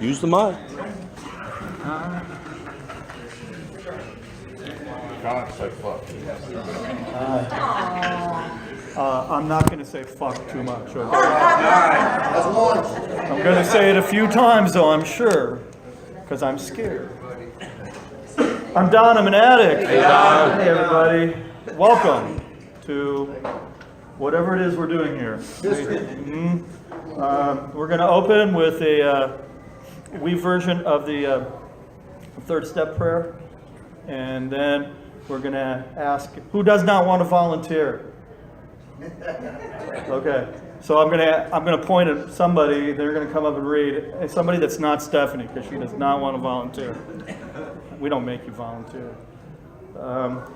Use the mic. God, say fuck. I'm not going to say fuck too much. Okay? That's one. I'm going to say it a few times, though, I'm sure, because I'm scared. I'm Don. I'm an addict. Hey, Don. Hey, everybody. Welcome to whatever it is we're doing here. We're going to open with a wee version of the third step prayer, and then we're going to ask who does not want to volunteer. Okay, so I'm gonna point at somebody. They're gonna come up and read. Somebody that's not Stephanie, because she does not want to volunteer. We don't make you volunteer.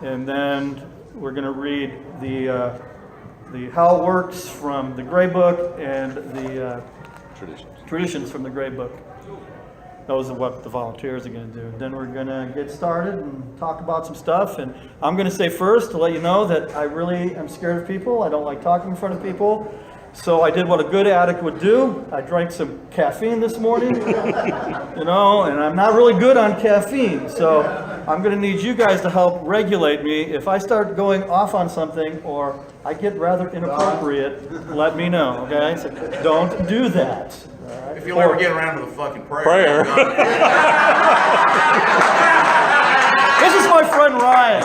And then we're gonna read the How It Works from the Gray Book and the Traditions from the Gray Book. Those are what the volunteers are going to do. Then we're going to get started and talk about some stuff. And I'm going to say first to let you know that I really am scared of people. I don't like talking in front of people. So I did what a good addict would do. I drank some caffeine this morning, and I'm not really good on caffeine. So I'm going to need you guys to help regulate me. If I start going off on something or I get rather inappropriate, let me know, okay? So don't do that. If you'll ever get around to the fucking prayer. This is my friend Ryan.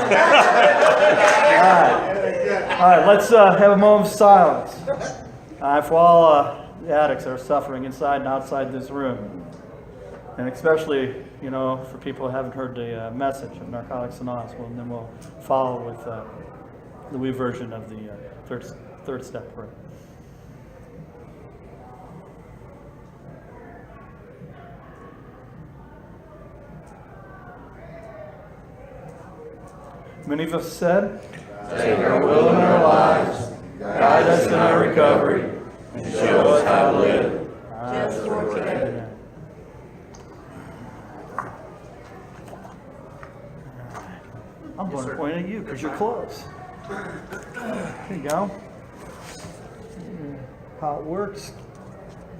All right, let's have a moment of silence for all the addicts that are suffering inside and outside this room. And especially, for people who haven't heard the message of Narcotics Anonymous, and then we'll follow with the wee version of the third step prayer. Many of us said, Take our will in our lives, guide us in our recovery, and show us how to live. Just for today. I'm going to point at you because you're close. There you go. How It Works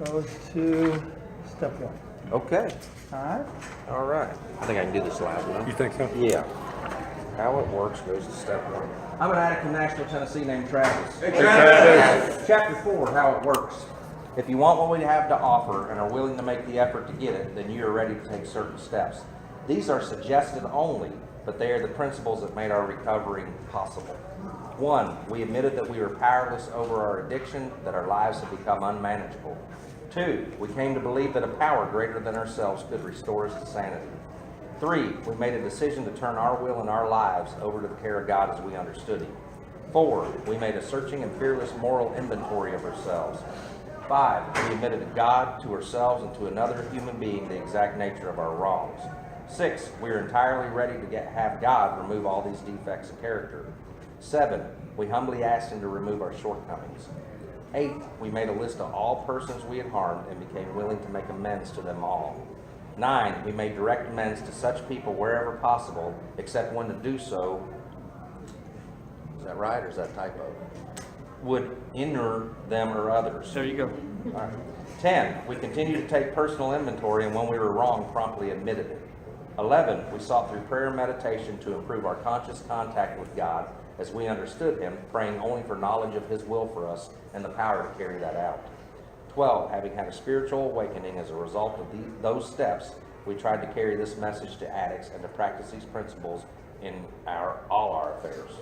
goes to step one. Okay. All right. I think I can do this loud enough. You think so? Yeah. How It Works goes to step one. I'm an addict from Nashville, Tennessee named Travis. Hey, Travis. Chapter 4, How It Works. If you want what we have to offer and are willing to make the effort to get it, then you are ready to take certain steps. These are suggested only, but they are the principles that made our recovery possible. 1, we admitted that we were powerless over our addiction, that our lives had become unmanageable. 2, we came to believe that a power greater than ourselves could restore us to sanity. 3, we made a decision to turn our will and our lives over to the care of God as we understood Him. 4, we made a searching and fearless moral inventory of ourselves. 5, we admitted to God, to ourselves, and to another human being the exact nature of our wrongs. 6, we are entirely ready to have God remove all these defects of character. 7, we humbly asked Him to remove our shortcomings. 8, we made a list of all persons we had harmed and became willing to make amends to them all. 9, we made direct amends to such people wherever possible, except when to do so, is that right or is that typo? Would injure them or others. There you go. All right. 10, we continued to take personal inventory, and when we were wrong, promptly admitted it. 11, we sought through prayer and meditation to improve our conscious contact with God as we understood Him, praying only for knowledge of His will for us and the power to carry that out. 12, having had a spiritual awakening as a result of those steps, we tried to carry this message to addicts and to practice these principles in all our affairs.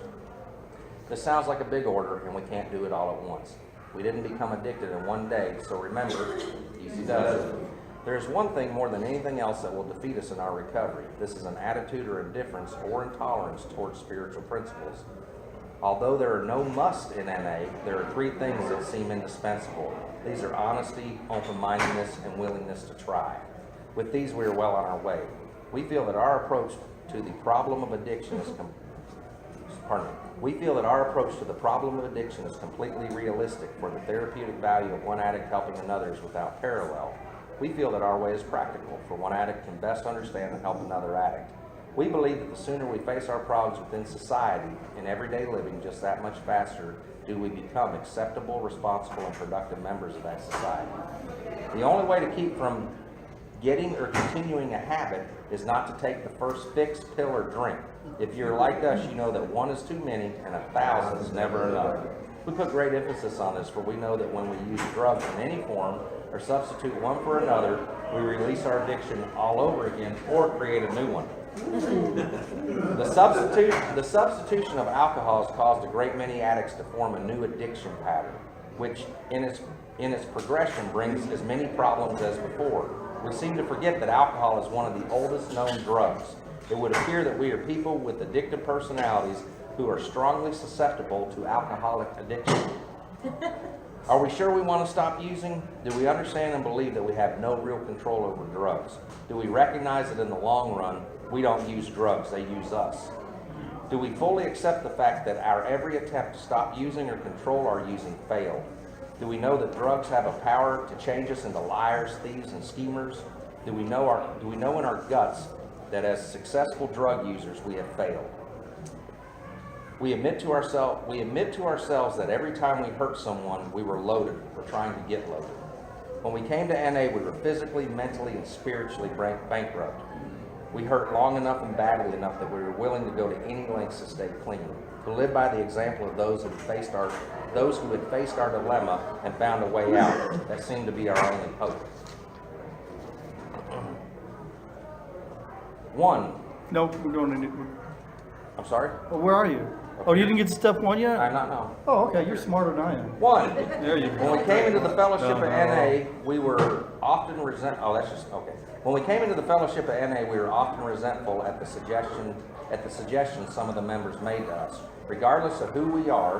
This sounds like a big order, and we can't do it all at once. We didn't become addicted in one day, so remember, easy does it. There is one thing more than anything else that will defeat us in our recovery. This is an attitude or indifference or intolerance towards spiritual principles. Although there are no musts in NA, there are 3 things that seem indispensable. These are honesty, open-mindedness, and willingness to try. With these, we are well on our way. We feel that our approach to the problem of addiction is completely realistic, for the therapeutic value of one addict helping another is without parallel. We feel that our way is practical, for one addict can best understand and help another addict. We believe that the sooner we face our problems within society in everyday living, just that much faster do we become acceptable, responsible, and productive members of that society. The only way to keep from getting or continuing a habit is not to take the first fix, pill, or drink. If you're like us, you know that one is too many and 1,000 is never enough. We put great emphasis on this, for we know that when we use drugs in any form or substitute one for another, we release our addiction all over again or create a new one. The substitution of alcohol has caused a great many addicts to form a new addiction pattern, which in its progression brings as many problems as before. We seem to forget that alcohol is one of the oldest known drugs. It would appear that we are people with addictive personalities who are strongly susceptible to alcoholic addiction. Are we sure we want to stop using? Do we understand and believe that we have no real control over drugs? Do we recognize that in the long run, we don't use drugs, they use us? Do we fully accept the fact that our every attempt to stop using or control our using failed? Do we know that drugs have a power to change us into liars, thieves, and schemers? Do we know in our guts that as successful drug users we have failed? We admit to ourselves that every time we hurt someone, we were loaded or trying to get loaded. When we came to NA, we were physically, mentally, and spiritually bankrupt. We hurt long enough and badly enough that we were willing to go to any lengths to stay clean, to live by the example of those who had faced our dilemma and found a way out. That seemed to be our only hope. One. Nope, we're doing it. I'm sorry? Well, where are you? Oh, you didn't get to step one yet? I'm not now. Oh, okay, you're smarter than I am. One. There you go. When we came into the fellowship at NA, we were often resentful. When we came into the fellowship at NA, we were often resentful at the suggestions some of the members made to us. Regardless of who we are,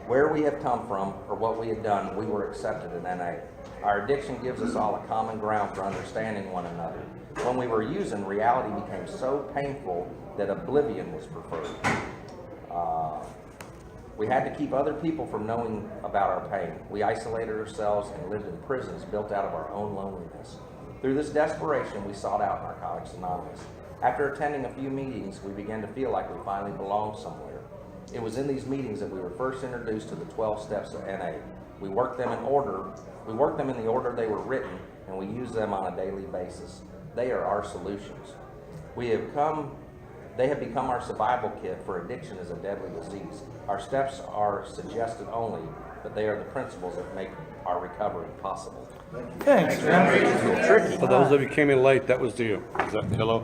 where we have come from, or what we had done, we were accepted in NA. Our addiction gives us all a common ground for understanding one another. When we were using, reality became so painful that oblivion was preferred. We had to keep other people from knowing about our pain. We isolated ourselves and lived in prisons built out of our own loneliness. Through this desperation, we sought out Narcotics Anonymous. After attending a few meetings, we began to feel like we finally belonged somewhere. It was in these meetings that we were first introduced to the 12 steps of NA. We worked them in the order they were written, and we use them on a daily basis. They are our solutions. They have become our survival kit, for addiction is a deadly disease. Our steps are suggested only, but they are the principles that make our recovery possible. Thanks, man. For those of you who came in late, that was the, hello?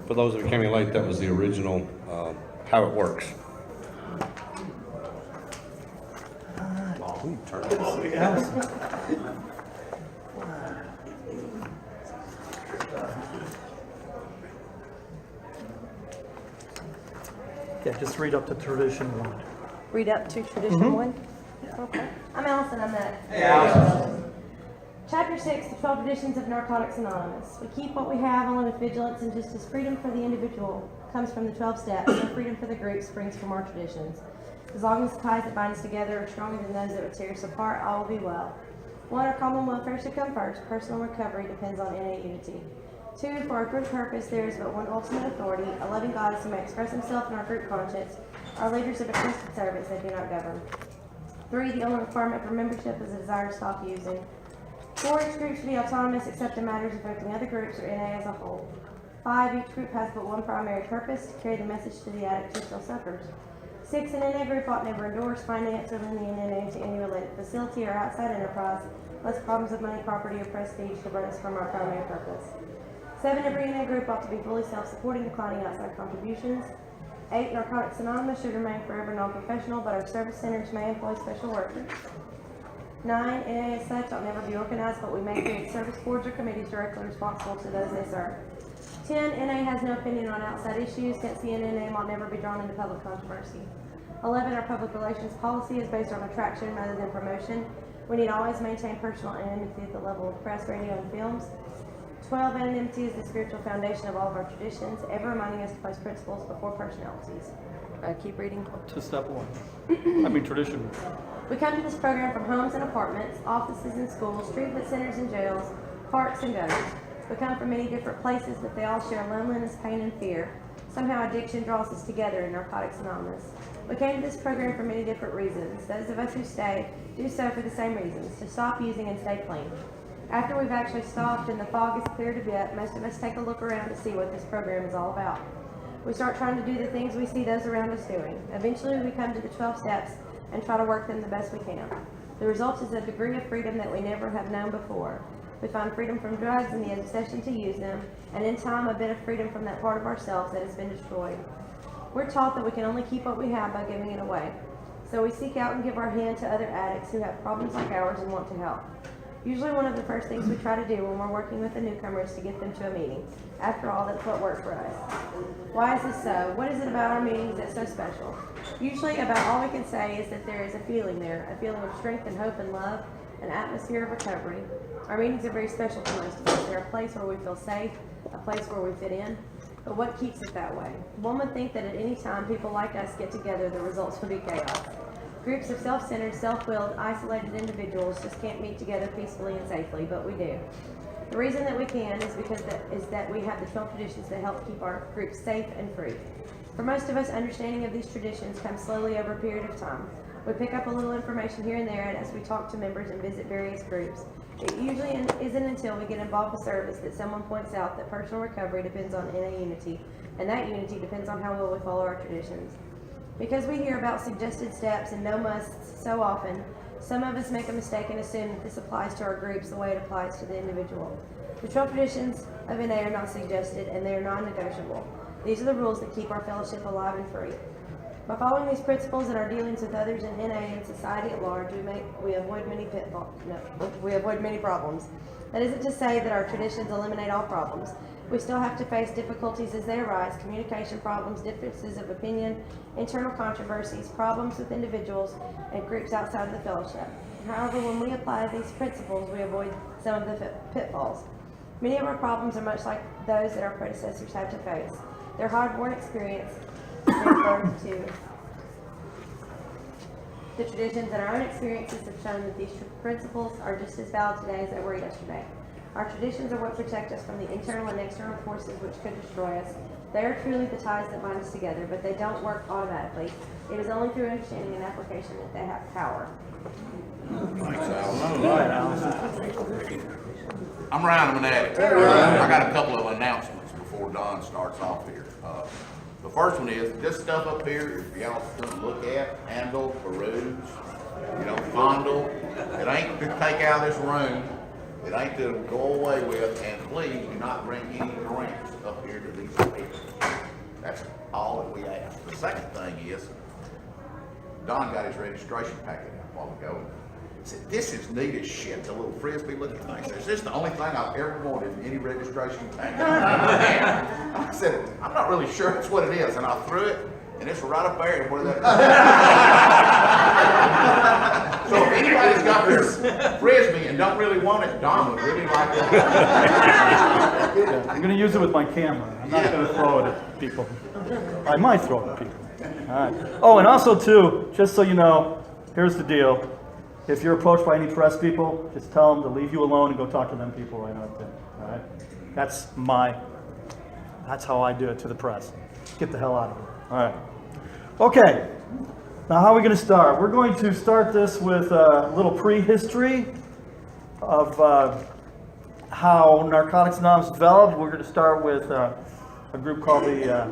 For those of you who came in late, that was the original, how it works. Yeah, just read up to tradition one. Read up to tradition one? Okay. I'm Allison, I'm that. Hey, Allison. Chapter 6, the 12 traditions of Narcotics Anonymous. We keep what we have only with vigilance and justice. Freedom for the individual comes from the 12 steps, and freedom for the group springs from our traditions. As long as the ties that bind us together are stronger than those that would tear us apart, all will be well. 1, our common welfare should come first. Personal recovery depends on innate unity. 2, for our group purpose, there is but one ultimate authority, a loving God who may express himself in our group conscience. Our leaders have entrusted servants, they do not govern. 3, the only requirement for membership is a desire to stop using. 4, each group should be autonomous except in matters affecting other groups or NA as a whole. 5, each group has but one primary purpose, to carry the message to the addict who still suffers. 6, an NA group ought never endorse, finance, or lend the NA to any related facility or outside enterprise, lest problems of money, property, or prestige prevent us from our primary purpose. 7, every NA group ought to be fully self-supporting, declining outside contributions. 8, Narcotics Anonymous should remain forever non-professional, but our service centers may employ special workers. 9, NA as such ought never be organized, but we may create service boards or committees directly responsible to those they serve. 10, NA has no opinion on outside issues, hence the NA name ought never be drawn into public controversy. 11, our public relations policy is based on attraction rather than promotion. We need always maintain personal anonymity at the level of press, radio, and films. 12, anonymity is the spiritual foundation of all of our traditions, ever reminding us to place principles before personalities. Keep reading. To step one. Tradition. We come to this program from homes and apartments, offices and schools, treatment centers and jails, parks and gutters. We come from many different places, but they all share loneliness, pain, and fear. Somehow addiction draws us together in Narcotics Anonymous. We came to this program for many different reasons. Those of us who stay do so for the same reasons, to stop using and stay clean. After we've actually stopped and the fog is cleared a bit, most of us take a look around to see what this program is all about. We start trying to do the things we see those around us doing. Eventually we come to the 12 steps and try to work them the best we can. The result is a degree of freedom that we never have known before. We find freedom from drugs and the obsession to use them, and in time a bit of freedom from that part of ourselves that has been destroyed. We're taught that we can only keep what we have by giving it away. So we seek out and give our hand to other addicts who have problems like ours and want to help. Usually one of the first things we try to do when we're working with a newcomer is to get them to a meeting. After all, that's what worked for us. Why is this so? What is it about our meetings that's so special? Usually about all we can say is that there is a feeling there, a feeling of strength and hope and love, an atmosphere of recovery. Our meetings are very special to most of us. They're a place where we feel safe, a place where we fit in. But what keeps it that way? One would think that at any time people like us get together, the results would be chaos. Groups of self-centered, self-willed, isolated individuals just can't meet together peacefully and safely, but we do. The reason that we can is because that we have the 12 traditions that help keep our groups safe and free. For most of us, understanding of these traditions comes slowly over a period of time. We pick up a little information here and there, and as we talk to members and visit various groups, it usually isn't until we get involved with service that someone points out that personal recovery depends on NA unity, and that unity depends on how well we follow our traditions. Because we hear about suggested steps and no musts so often, some of us make a mistake and assume that this applies to our groups the way it applies to the individual. The 12 traditions of NA are not suggested, and they are non-negotiable. These are the rules that keep our fellowship alive and free. By following these principles in our dealings with others in NA and society at large, we avoid many problems. That isn't to say that our traditions eliminate all problems. We still have to face difficulties as they arise, communication problems, differences of opinion, internal controversies, problems with individuals and groups outside of the fellowship. However, when we apply these principles, we avoid some of the pitfalls. Many of our problems are much like those that our predecessors had to face. Their hard-won experience gave to the traditions, and our own experiences have shown that these principles are just as valid today as they were yesterday. Our traditions are what protect us from the internal and external forces which could destroy us. They are truly the ties that bind us together, but they don't work automatically. It is only through understanding and application that they have power. I'm Ryan, I'm an addict. I got a couple of announcements before Don starts off here. The first one is, this stuff up here, if y'all can look at, handle, peruse, fondle, it ain't to take out of this room, it ain't to go away with, and please do not bring any drinks up here to these people. That's all that we ask. The second thing is, Don got his registration packet out a while ago. He said, this is neat as shit, the little frisbee looking thing. He says, this is the only thing I've ever wanted in any registration packet. I said, I'm not really sure that's what it is. And I threw it, and it's right up there where that. So if anybody's got their frisbee and don't really want it, Don would really like it. I'm going to use it with my camera. I'm not going to throw it at people. I might throw it at people. All right. Oh, and also, too, just so you know, here's the deal. If you're approached by any press people, just tell them to leave you alone and go talk to them people right out there. All right? That's how I do it to the press. Get the hell out of here. All right. Okay. Now, how are we going to start? We're going to start this with a little prehistory of how Narcotics Anonymous developed. We're going to start with a group called the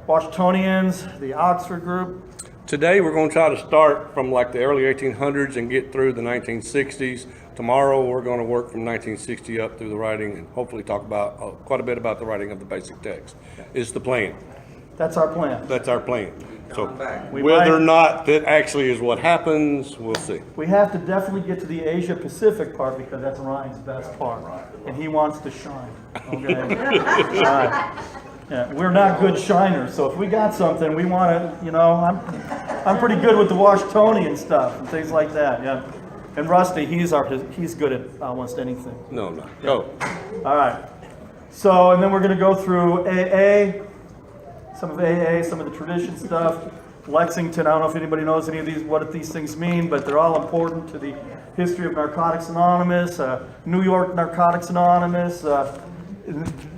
Washingtonians, the Oxford group. Today, we're going to try to start from like the early 1800s and get through the 1960s. Tomorrow, we're going to work from 1960 up through the writing and hopefully talk about quite a bit about the writing of the basic text. Is the plan. That's our plan. That's our plan. So We whether might- or not that actually is what happens, we'll see. We have to definitely get to the Asia Pacific part because that's Ryan's best part, and he wants to shine. Okay. All right. Yeah, we're not good shiners, so if we got something, we want to. I'm pretty good with the Washingtonian stuff and things like that. Yeah. And Rusty, he's good at almost anything. No. Go. All right. So, and then we're going to go through AA, some of the tradition stuff. Lexington, I don't know if anybody knows any of these, what these things mean, but they're all important to the history of Narcotics Anonymous. New York Narcotics Anonymous.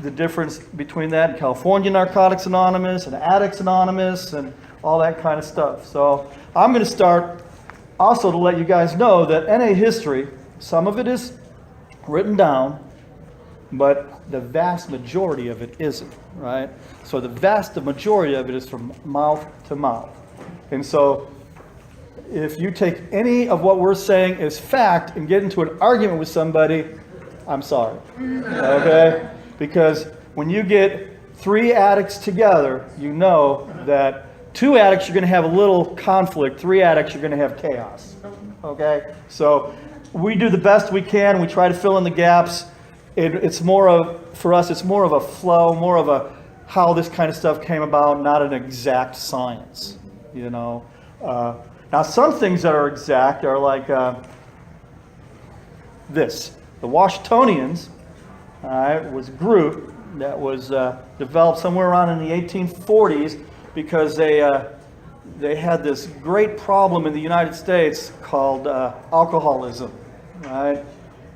the difference between that and California Narcotics Anonymous and Addicts Anonymous and all that kind of stuff. So I'm going to start also to let you guys know that NA history, some of it is written down, but the vast majority of it isn't, right? So the vast majority of it is from mouth to mouth. And so if you take any of what we're saying as fact and get into an argument with somebody, I'm sorry, okay? Because when you get 3 addicts together, you know that 2 addicts, you're going to have a little conflict. 3 addicts, you're going to have chaos, okay? So we do the best we can. We try to fill in the gaps. It's more of, for us, it's more of a flow, more of a how this kind of stuff came about, not an exact science, you know? Now, some things that are exact are like this. The Washingtonians was a group that was developed somewhere around in the 1840s because they had this great problem in the United States called alcoholism, right?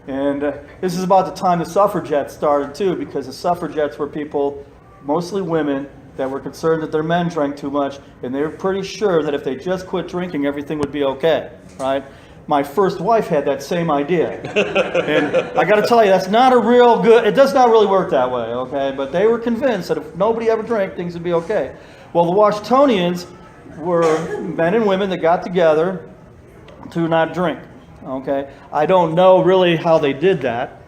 And this is about the time the suffragettes started too, because the suffragettes were people, mostly women, that were concerned that their men drank too much, and they were pretty sure that if they just quit drinking, everything would be okay, right? My first wife had that same idea. And I got to tell you, that's not a real good, it does not really work that way, okay? But they were convinced that if nobody ever drank, things would be okay. Well, the Washingtonians were men and women that got together to not drink, okay? I don't know really how they did that.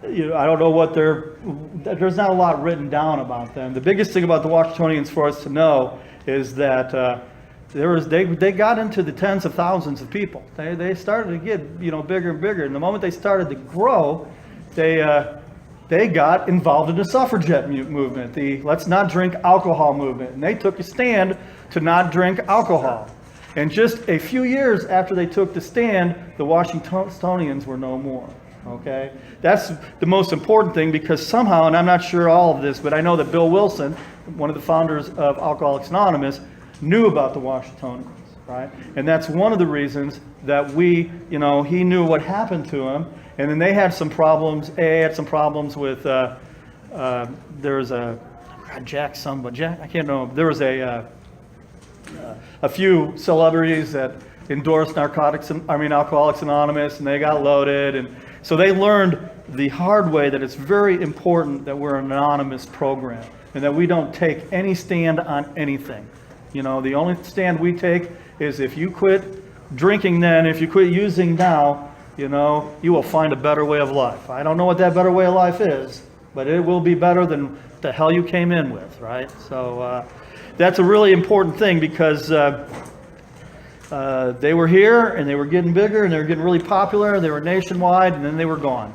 I don't know what there's not a lot written down about them. The biggest thing about the Washingtonians for us to know is that they got into the tens of thousands of people. They started to get bigger and bigger, and the moment they started to grow, they got involved in the suffragette movement, the let's not drink alcohol movement, and they took a stand to not drink alcohol. And just a few years after they took the stand, the Washingtonians were no more. Okay, that's the most important thing, because somehow, and I'm not sure all of this, but I know that Bill Wilson, one of the founders of Alcoholics Anonymous, knew about the Washingtonians, right? And that's one of the reasons that he knew what happened to him. And then they had some problems. AA had some problems with, there's a, Jack, I can't know, there was a few celebrities that endorsed Alcoholics Anonymous, and they got loaded, and so they learned the hard way that it's very important that we're an anonymous program and that we don't take any stand on anything. The only stand we take is if you quit drinking then, if you quit using now, you will find a better way of life. I don't know what that better way of life is, but it will be better than the hell you came in with, right? So that's a really important thing, because they were here, and they were getting bigger, and they were getting really popular. They were nationwide, and then they were gone,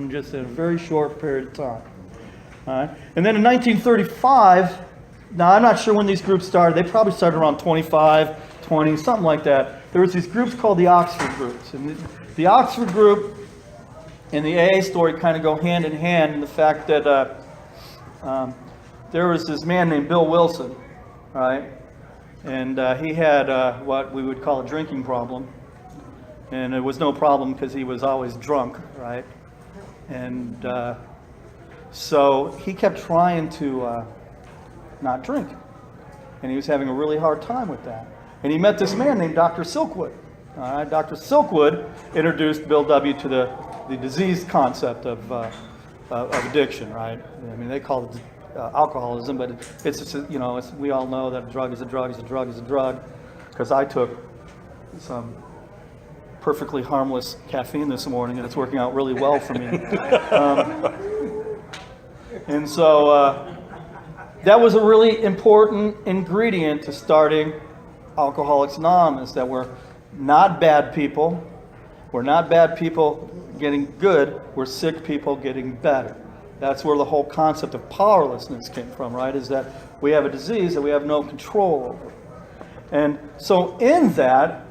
just in a very short period of time. All right. And then in 1935, now I'm not sure when these groups started. They probably started around 25, 20, something like that. There was these groups called the Oxford groups, and the Oxford group and the AA story kind of go hand in hand in the fact that there was this man named Bill Wilson, right? And he had what we would call a drinking problem. And it was no problem because he was always drunk, right? And so he kept trying to not drink. And he was having a really hard time with that. And he met this man named Dr. Silkwood. Dr. Silkwood introduced Bill W. to the disease concept of addiction, right? I mean, they call it alcoholism, but it's we all know that a drug is a drug is a drug is a drug, because I took some perfectly harmless caffeine this morning, and it's working out really well for me. And so that was a really important ingredient to starting Alcoholics Anonymous, that we're not bad people. We're not bad people getting good. We're sick people getting better. That's where the whole concept of powerlessness came from, right? Is that we have a disease that we have no control over. And so in that,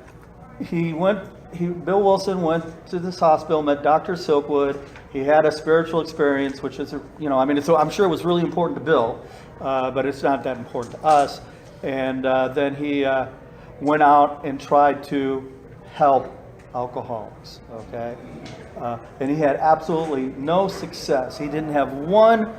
Bill Wilson went to this hospital, met Dr. Silkwood. He had a spiritual experience, which is, I'm sure it was really important to Bill, but it's not that important to us. And then he went out and tried to help alcoholics, okay? And he had absolutely no success. He didn't have one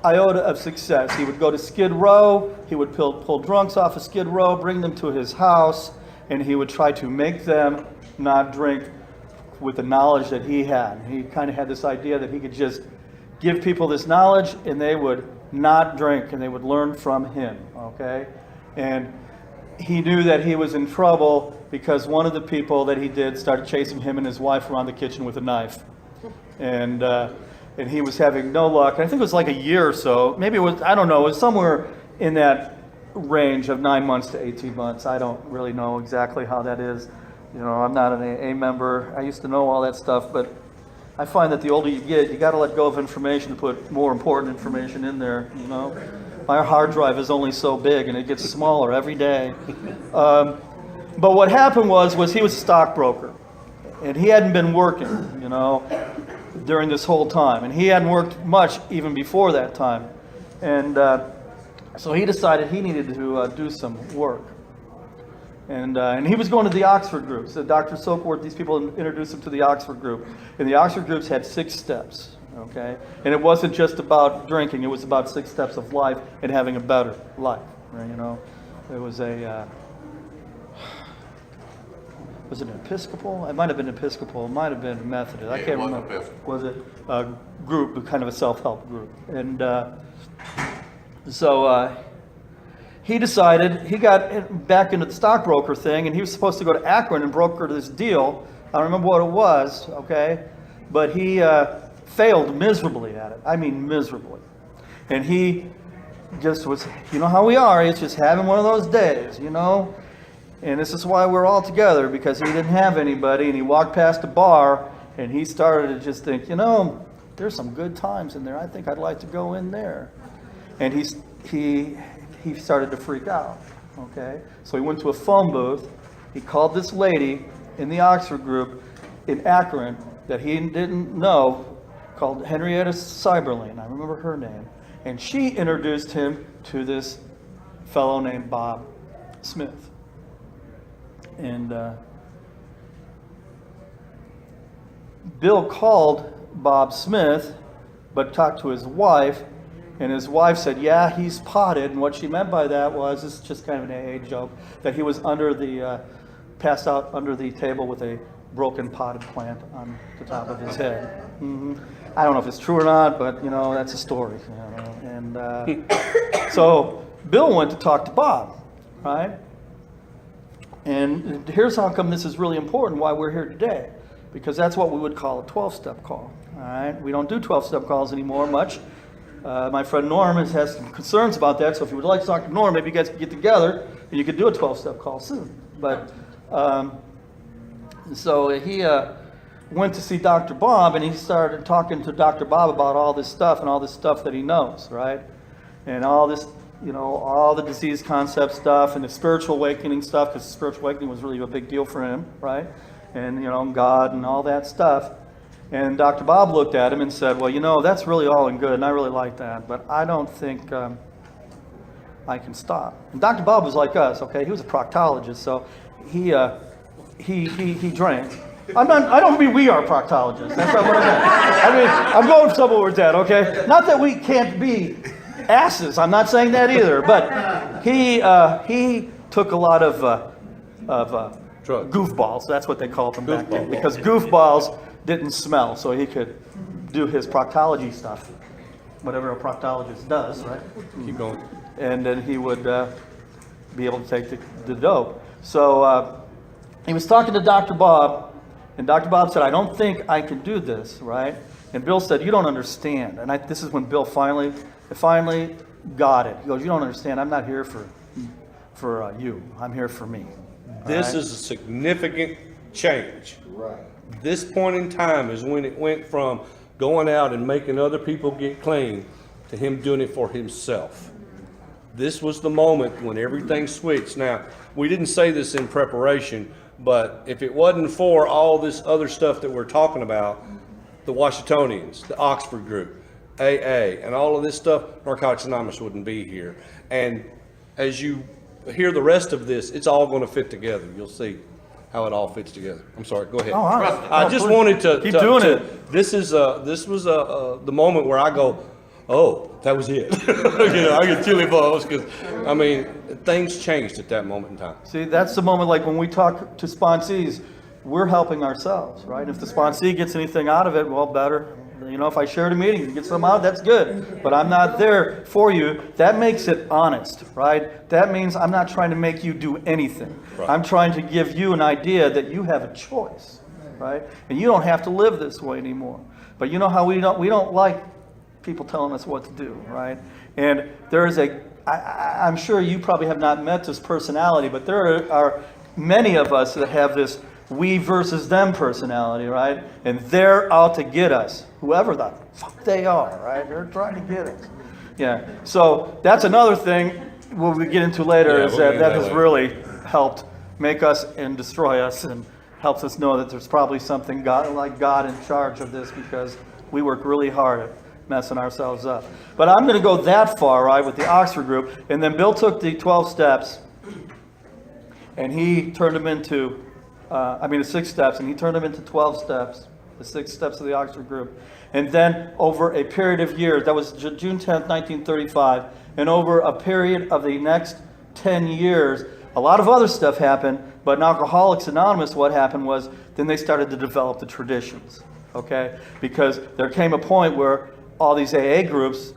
iota of success. He would go to Skid Row, he would pull drunks off of Skid Row, bring them to his house, and he would try to make them not drink with the knowledge that he had. He kind of had this idea that he could just give people this knowledge and they would not drink and they would learn from him, okay? And he knew that he was in trouble because one of the people that he did started chasing him and his wife around the kitchen with a knife. And he was having no luck. I think it was like a year or so. Maybe it was, I don't know, it was somewhere in that range of 9 months to 18 months. I don't really know exactly how that is. You know, I'm not an AA member. I used to know all that stuff, but I find that the older you get, you got to let go of information to put more important information in there, you know. My hard drive is only so big, and it gets smaller every day. But what happened was he was a stockbroker, and he hadn't been working, you know, during this whole time. And he hadn't worked much even before that time. And so he decided he needed to do some work. And he was going to the Oxford groups. So Dr. Silkworth, these people introduced him to the Oxford group. And the Oxford groups had 6 steps, okay? And it wasn't just about drinking. It was about 6 steps of life and having a better life, right, you know? It was was it Episcopal? It might have been Episcopal. It might have been Methodist. I can't remember. Episcopal. Was it a group, kind of a self-help group? And so he decided, he got back into the stockbroker thing, and he was supposed to go to Akron and broker this deal. I don't remember what it was, okay? But he failed miserably at it. I mean, miserably. And he just was, you know how we are, he's just having one of those days, you know? And this is why we're all together, because he didn't have anybody, and he walked past a bar, and he started to just think, you know, there's some good times in there. I think I'd like to go in there. And he started to freak out, okay? So he went to a phone booth. He called this lady in the Oxford group in Akron that he didn't know, called Henrietta Seiberling. I remember her name. And she introduced him to this fellow named Bob Smith. And Bill called Bob Smith, but talked to his wife, and his wife said, yeah, he's potted. And what she meant by that was, this is just kind of an AA joke, that he was passed out under the table with a broken potted plant on the top of his head. Mm-hmm. I don't know if it's true or not, but, you know, that's a story. You know? And so Bill went to talk to Bob, right? And here's how come this is really important, why we're here today. Because that's what we would call a 12-step call. All right? We don't do 12-step calls anymore much. My friend Norm has some concerns about that, so if you would like to talk to Norm, maybe you guys could get together and you could do a 12-step call soon. But so he went to see Dr. Bob, and he started talking to Dr. Bob about all this stuff and all this stuff that he knows, right? And all this, you know, all the disease concept stuff and the spiritual awakening stuff, because spiritual awakening was really a big deal for him, right? And, you know, God and all that stuff. And Dr. Bob looked at him and said, well, you know, that's really all and good, and I really like that, but I don't think I can stop. And Dr. Bob was like us, okay? He was a proctologist, so he drank. I don't mean we are proctologists. That's not what I meant. I mean, I'm going somewhere with that, okay? Not that we can't be asses. I'm not saying that either. But he took a lot of goofballs. That's what they called them back then. Because goofballs didn't smell, so he could do his proctology stuff, whatever a proctologist does, right? Keep going. And then he would be able to take the dope. So he was talking to Dr. Bob, and Dr. Bob said, I don't think I can do this, right? And Bill said, you don't understand. And this is when Bill finally got it. He goes, you don't understand. I'm not here for you. I'm here for me. This is a significant change. Right. This point in time is when it went from going out and making other people get clean to him doing it for himself. This was the moment when everything switched. Now, we didn't say this in preparation, but if it wasn't for all this other stuff that we're talking about, the Washingtonians, the Oxford group, AA, and all of this stuff, Narcotics Anonymous wouldn't be here. And as you hear the rest of this, it's all going to fit together. You'll see. how it all fits together. I'm sorry, go ahead. Oh, all right. I just wanted to Keep doing it. This was the moment where I go, oh, that was it. I get chilly balls because I mean things changed at that moment in time. See, that's the moment, like when we talk to sponsees, we're helping ourselves, right? If the sponsee gets anything out of it, well, better. If I share the meeting and get some out, that's good. But I'm not there for you. That makes it honest, right? That means I'm not trying to make you do anything. Right. I'm trying to give you an idea that you have a choice, right? And you don't have to live this way anymore. But you know how we don't like people telling us what to do, right? And there is I'm sure you probably have not met this personality, but there are many of us that have this we versus them personality, right? And they're out to get us, whoever the fuck they are, right? They're trying to get us. Yeah. So that's another thing what we get into later is that has really helped make us and destroy us, and helps us know that there's probably something God in charge of this, because we work really hard at messing ourselves up. But I'm going to go that far, right, with the Oxford group, and then Bill took the 12 steps, and he turned them into the 6 steps, and he turned them into 12 steps, the 6 steps of the Oxford group. And then over a period of years, that was June 10th, 1935, and over a period of the next 10 years, a lot of other stuff happened, but in Alcoholics Anonymous, what happened was, then they started to develop the traditions, okay? Because there came a point where all these AA groups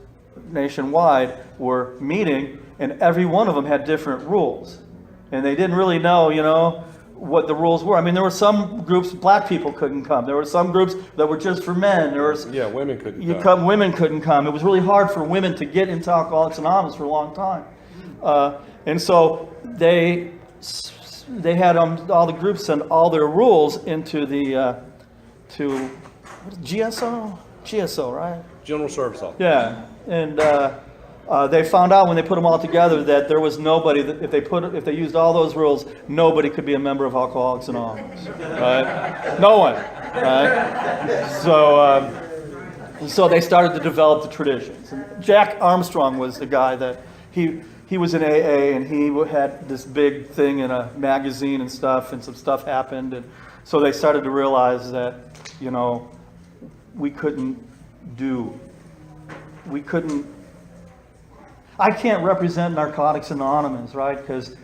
nationwide were meeting, and every one of them had different rules. And they didn't really know, what the rules were. I mean, there were some groups black people couldn't come. There were some groups that were just for men. Women couldn't come. Women couldn't come. It was really hard for women to get into Alcoholics Anonymous for a long time. And so they had all the groups send all their rules into the to GSO, right? General Service Office. Yeah, and they found out when they put them all together that there was nobody that if they used all those rules, nobody could be a member of Alcoholics Anonymous, right? No one, right? So they started to develop the traditions. And Jack Armstrong was the guy that he was in AA, and he had this big thing in a magazine and stuff, and some stuff happened, and so they started to realize that I can't represent Narcotics Anonymous, right? Because,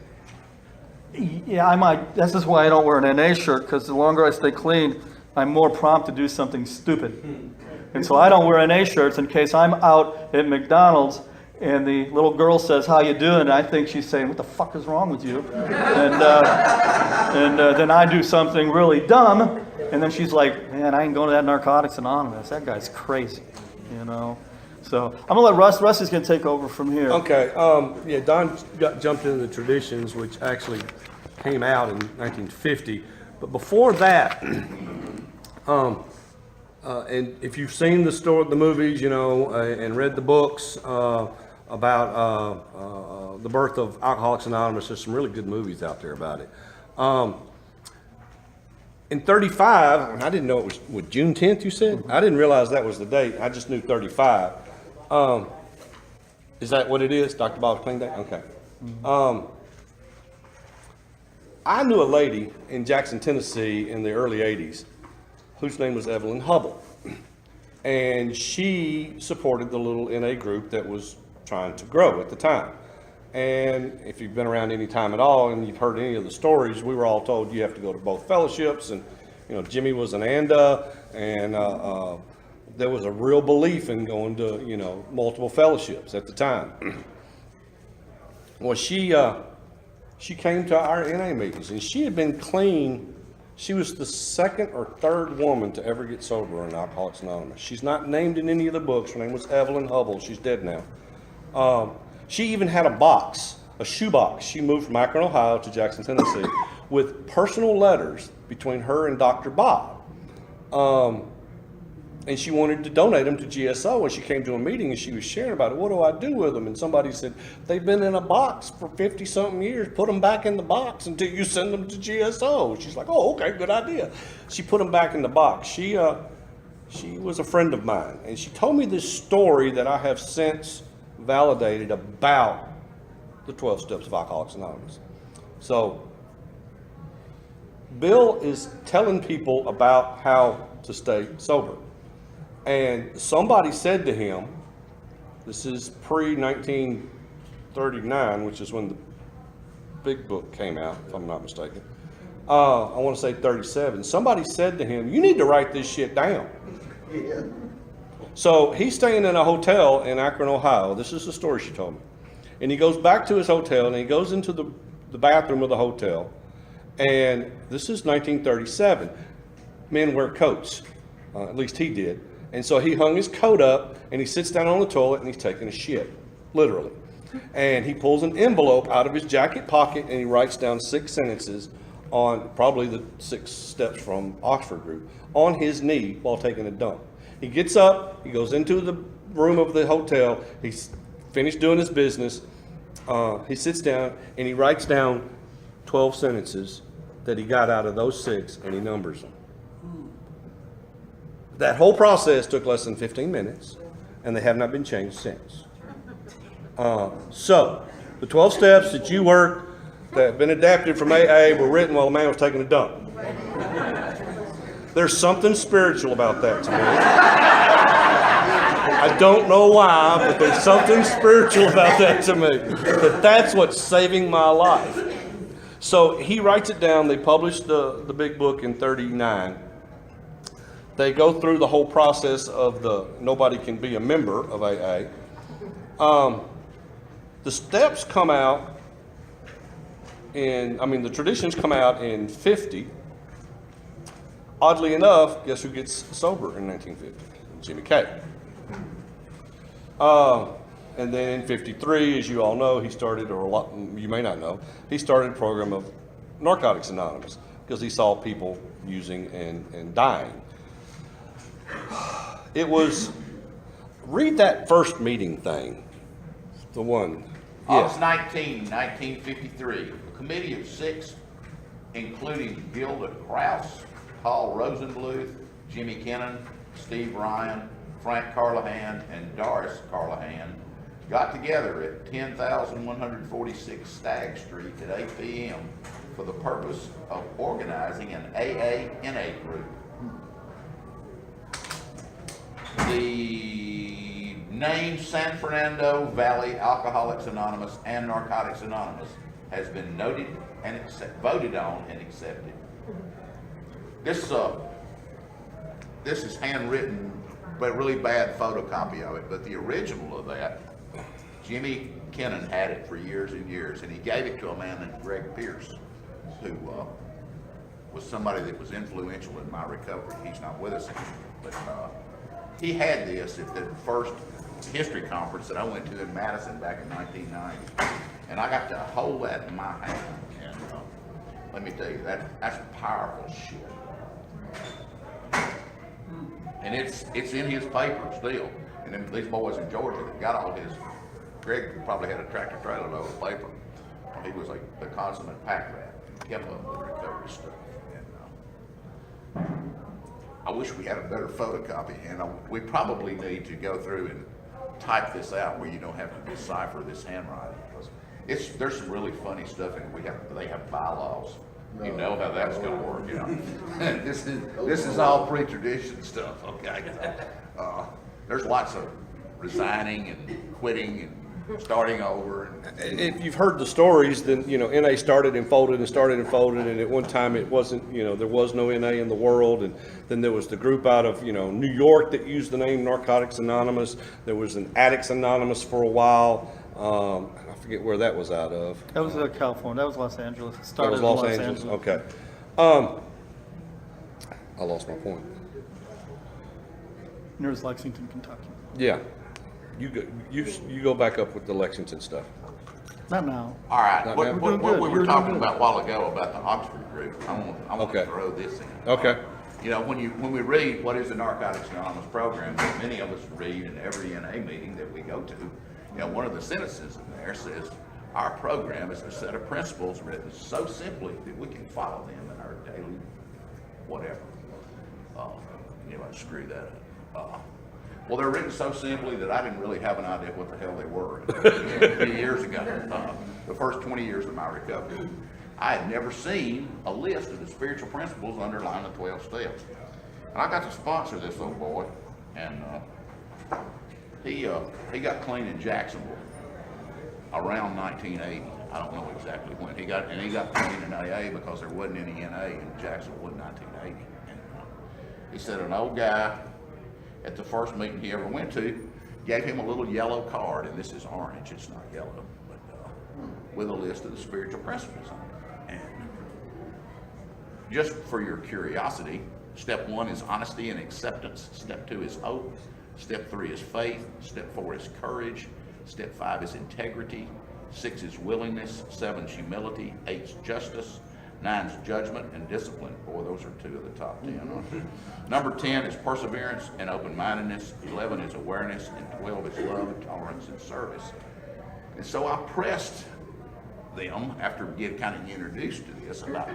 this is why I don't wear an NA shirt, because the longer I stay clean, I'm more prompt to do something stupid. And so I don't wear NA shirts in case I'm out at McDonald's and the little girl says, "How you doing?" And I think she's saying, "What the fuck is wrong with you?" And then I do something really dumb, and then she's like, "Man, I ain't going to that Narcotics Anonymous. That guy's crazy," So I'm gonna let Rusty's gonna take over from here. Okay. Don jumped into the traditions, which actually came out in 1950. But before that, and if you've seen the movies, and read the books about the birth of Alcoholics Anonymous, there's some really good movies out there about it. In 35, I didn't know it was June 10th, you said? I didn't realize that was the date. I just knew 35. Is that what it is? Dr. Bob's clean day? Okay. I knew a lady in Jackson, Tennessee in the early 80s whose name was Evelyn Hubbell. And she supported the little NA group that was trying to grow at the time. And if you've been around any time at all and you've heard any of the stories, we were all told you have to go to both fellowships. And, Jimmy was an ANDA, and there was a real belief in going to, multiple fellowships at the time. Well, she came to our NA meetings, and she had been clean. She was the second or third woman to ever get sober in Alcoholics Anonymous. She's not named in any of the books. Her name was Evelyn Hubbell. She's dead now. She even had a shoebox. She moved from Akron, Ohio to Jackson, Tennessee, with personal letters between her and Dr. Bob. And she wanted to donate them to GSO, and she came to a meeting and she was sharing about it. What do I do with them? And somebody said, they've been in a box for 50-something years. Put them back in the box until you send them to GSO. She's like, oh, okay, good idea. She put them back in the box. She was a friend of mine, and she told me this story that I have since validated about the 12 steps of Alcoholics Anonymous. So Bill is telling people about how to stay sober. And somebody said to him, this is pre-1939, which is when the big book came out, if I'm not mistaken. I want to say 37. Somebody said to him, you need to write this shit down. Yeah. So he's staying in a hotel in Akron, Ohio. This is the story she told me. And he goes back to his hotel and he goes into the bathroom of the hotel. And this is 1937. Men wear coats. At least he did. And so he hung his coat up and he sits down on the toilet and he's taking a shit, literally. And he pulls an envelope out of his jacket pocket and he writes down 6 sentences on probably the 6 steps from Oxford group on his knee while taking a dump. He gets up, he goes into the room of the hotel, he's finished doing his business, he sits down and he writes down 12 sentences that he got out of those 6 and he numbers them. That whole process took less than 15 minutes and they have not been changed since. So, the 12 steps that you worked that have been adapted from AA were written while a man was taking a dump. There's something spiritual about that to me. I don't know why, but there's something spiritual about that to me. That's what's saving my life. So he writes it down. They published the big book in 39. They go through the whole process of nobody can be a member of AA. The steps come out the traditions come out in 50. Oddly enough, guess who gets sober in 1950? Jimmy K. And then in 53, as you all know, he started, or a lot, you may not know, he started a program of Narcotics Anonymous because he saw people using and dying. It was, read that first meeting thing, the one. August 19, 1953, a committee of 6, including Gilda Krause, Paul Rosenbluth, Jimmy Kennan, Steve Ryan, Frank Carlahan, and Doris Carlahan, got together at 10,146 Stagg Street at 8 p.m. for the purpose of organizing an AA-NA group. The name San Fernando Valley Alcoholics Anonymous and Narcotics Anonymous has been noted and voted on and accepted. This is handwritten, but really bad photocopy of it. But the original of that, Jimmy Kennan had it for years and years, and he gave it to a man named Greg Pierce, who was somebody that was influential in my recovery. He's not with us anymore, but he had this at the first history conference that I went to in Madison back in 1990, and I got to hold that in my hand. And let me tell you, that's powerful shit. And it's in his paper still. And then these boys in Georgia that got all his, Greg probably had a tractor trailer load of paper. He was like the consummate pack rat. Kept up with recovery stuff. And I wish we had a better photocopy, and we probably need to go through and type this out where you don't have to decipher this handwriting. There's some really funny stuff in it. They have bylaws. You know how that's going to work, you know. This is all pre-tradition stuff, okay? There's lots of resigning and quitting and starting over. If you've heard the stories, then, NA started and folded and started and folded, and at one time it wasn't, there was no NA in the world, and then there was the group out of, New York that used the name Narcotics Anonymous. There was an Addicts Anonymous for a while. I forget where that was out of. That was California. That was Los Angeles. It That started was in Los Angeles. Okay. I lost my point. Near Lexington, Kentucky. Yeah. You go back up with the Lexington stuff. Not now. All right, Not what now. we You're were doing talking good. about a while ago about the Oxford group, I want Okay. to throw this in. Okay. When we read what is the Narcotics Anonymous program, that many of us read in every NA meeting that we go to, one of the sentences in there says, our program is a set of principles written so simply that we can follow them in our daily whatever. I screwed that up. Well, they're written so simply that I didn't really have an idea what the hell they were a few years ago, the first 20 years of my recovery. I had never seen a list of the spiritual principles underlying the 12 steps. And I got to sponsor this little boy, and he got clean in Jacksonville around 1980. I don't know exactly when. He got clean in AA because there wasn't any NA in Jacksonville in 1980. And he said an old guy at the first meeting he ever went to gave him a little yellow card, and this is orange, it's not yellow, but with a list of the spiritual principles on it. And just for your curiosity, step 1 is honesty and acceptance. Step 2 is oath. Step 3 is faith. Step 4 is courage. Step 5 is integrity. 6 is willingness. 7 is humility. 8 is justice. 9 is judgment and discipline. Boy, those are 2 of the top 10. Aren't they? Number 10 is perseverance and open-mindedness. 11 is awareness. And 12 is love and tolerance and service. And so I pressed them after getting kind of introduced to this about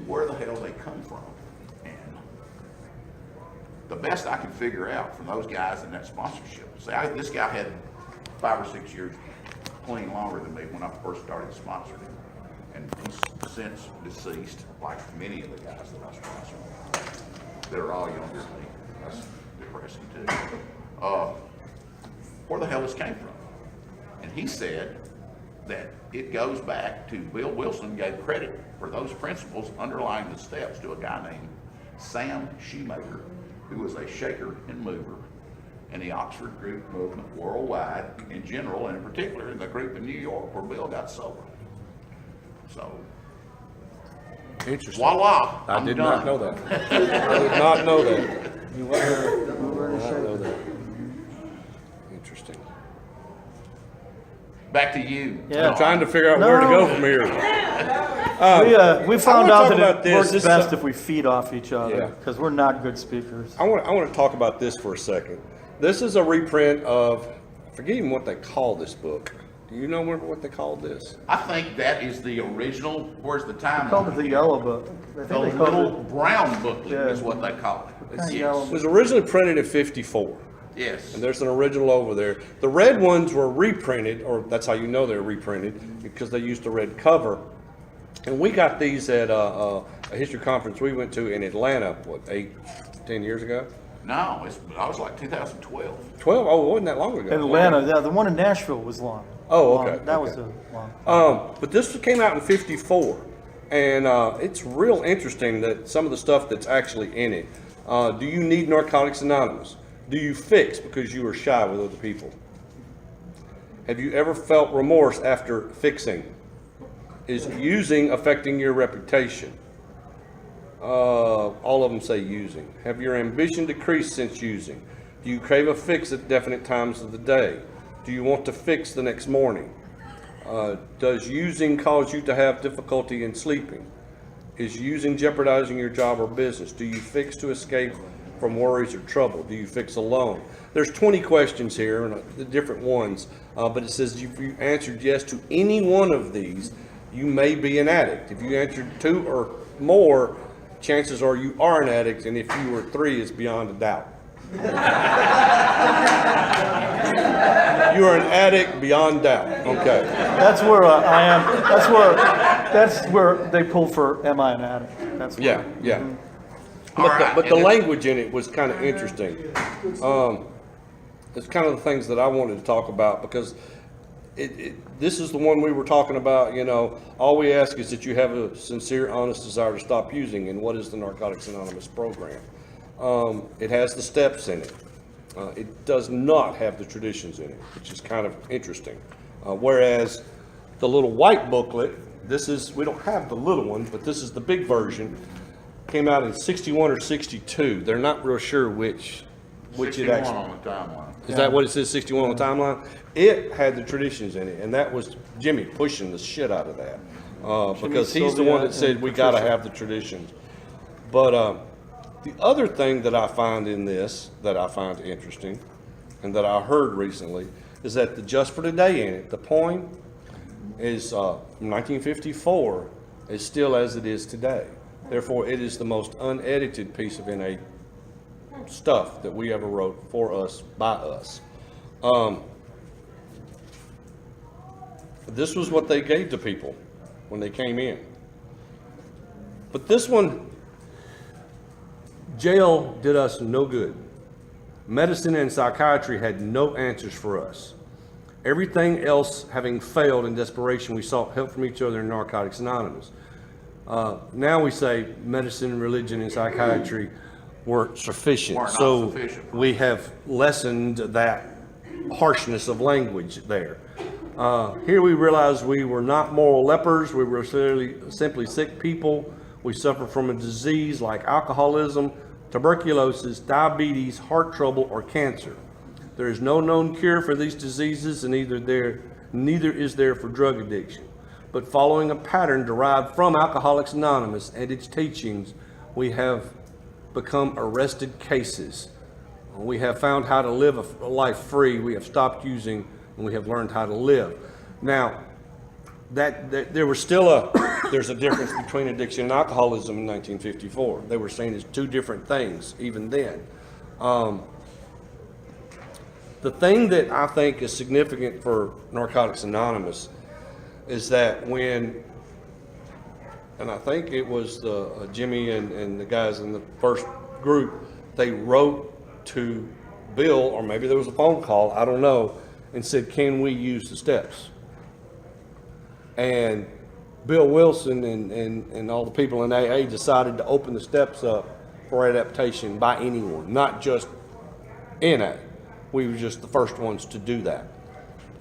where the hell they come from. And the best I could figure out from those guys in that sponsorship, this guy had 5 or 6 years clean longer than me when I first started sponsoring him. And he's since deceased, like many of the guys that I sponsored. They're all younger than me. That's depressing too. Where the hell this came from? And he said that it goes back to Bill Wilson gave credit for those principles underlying the steps to a guy named Sam Shoemaker, who was a shaker and mover in the Oxford group movement worldwide in general, and in particular in the group in New York where Bill got sober. So, Interesting. voila, I I'm did done. not know that. I did not know that. I did not know that. Interesting. Back to you. Yeah. I'm trying to figure out where to go from here. We found out that about it this. works This, best if we feed off each Yeah. other, because we're not good speakers. I want to talk about this for a second. This is a reprint of, I forget even what they call this book. Do you know what they called this? I think that is the original, where's the time? Called it the yellow book. I The think they called little it brown booklet Yeah. is what they call it. Kinda Yes. yellow. It was originally printed in 54. Yes. And there's an original over there. The red ones were reprinted, or that's how you know they're reprinted, because they used the red cover. And we got these at a history conference we went to in Atlanta, 10 years ago? No, I was like 2012. 12? Oh, it wasn't that long ago. In Atlanta, yeah, the one in Nashville was long. Oh, okay, Long. That was okay. a long. But this came out in 54, and it's real interesting that some of the stuff that's actually in it. Do you need Narcotics Anonymous? Do you fix because you were shy with other people? Have you ever felt remorse after fixing? Is using affecting your reputation? All of them say using. Have your ambition decreased since using? Do you crave a fix at definite times of the day? Do you want to fix the next morning? Does using cause you to have difficulty in sleeping? Is using jeopardizing your job or business? Do you fix to escape from worries or trouble? Do you fix alone? There's 20 questions here, and the different ones, but it says if you answered yes to any one of these, you may be an addict. If you answered 2 or more, chances are you are an addict, and if you were 3, it's beyond a doubt. You are an addict beyond doubt. Okay. That's where I am. That's where they pull for am I an addict? That's where, Yeah. All right, But the and language in it was kind of interesting. It's kind of the things that I wanted to talk about because this is the one we were talking about, all we ask is that you have a sincere, honest desire to stop using. And what is the Narcotics Anonymous program? It has the steps in it. It does not have the traditions in it, which is kind of interesting. Whereas the little white booklet, we don't have the little one, but this is the big version, came out in 61 or 62. They're not real sure which it 61 actually. on the timeline. Is that what it says, 61 on the timeline? It had the traditions in it, and that was Jimmy pushing the shit out of that. Because he's the one that said we got to have the traditions. But the other thing that I find in this, that I find interesting, and that I heard recently, is that the Just for Today in it, the poem, is from 1954, is still as it is today. Therefore, it is the most unedited piece of NA stuff that we ever wrote for us, by us. This was what they gave to people when they came in. But this one, jail did us no good. Medicine and psychiatry had no answers for us. Everything else having failed in desperation, we sought help from each other in Narcotics Anonymous. Now we say medicine, religion, and psychiatry weren't sufficient. Were not So sufficient. we have lessened that harshness of language there. Here we realized we were not moral lepers. We were simply sick people. We suffer from a disease like alcoholism, tuberculosis, diabetes, heart trouble, or cancer. There is no known cure for these diseases, and neither is there for drug addiction. But following a pattern derived from Alcoholics Anonymous and its teachings, we have become arrested cases. We have found how to live a life free. We have stopped using, and we have learned how to live. Now, there was still there's a difference between addiction and alcoholism in 1954. They were seen as two different things even then. The thing that I think is significant for Narcotics Anonymous is that and I think it was Jimmy and the guys in the first group, they wrote to Bill, or maybe there was a phone call, I don't know, and said, can we use the steps? And Bill Wilson and all the people in AA decided to open the steps up for adaptation by anyone, not just NA. We were just the first ones to do that.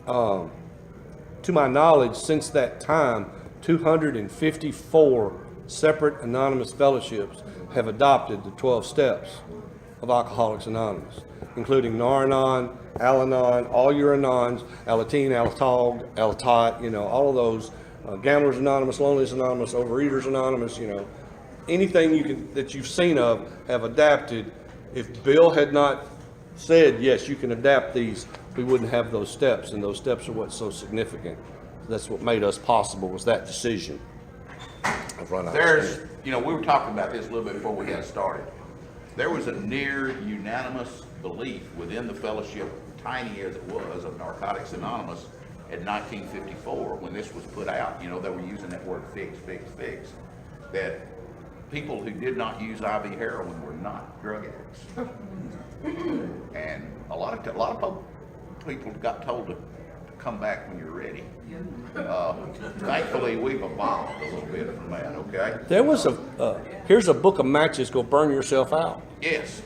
To my knowledge, since that time, 254 separate anonymous fellowships have adopted the 12 steps of Alcoholics Anonymous, including Nar-Anon, Al-Anon, all your Anons, Alateen, Alatog, Alatot, all of those, Gamblers Anonymous, Loneliness Anonymous, Overeaters Anonymous, anything that you've seen of have adapted. If Bill had not said, yes, you can adapt these, we wouldn't have those steps, and those steps are what's so significant. That's what made us possible, was that decision. I've run out of steam. We were talking about this a little bit before we got started. There was a near unanimous belief within the fellowship, tiny as it was, of Narcotics Anonymous in 1954 when this was put out. They were using that word fix, that people who did not use IV heroin were not drug addicts. And a lot of people got told to come back when you're ready. Thankfully, we've evolved a little bit from that, okay? There was here's a book of matches, go burn yourself out. Yes.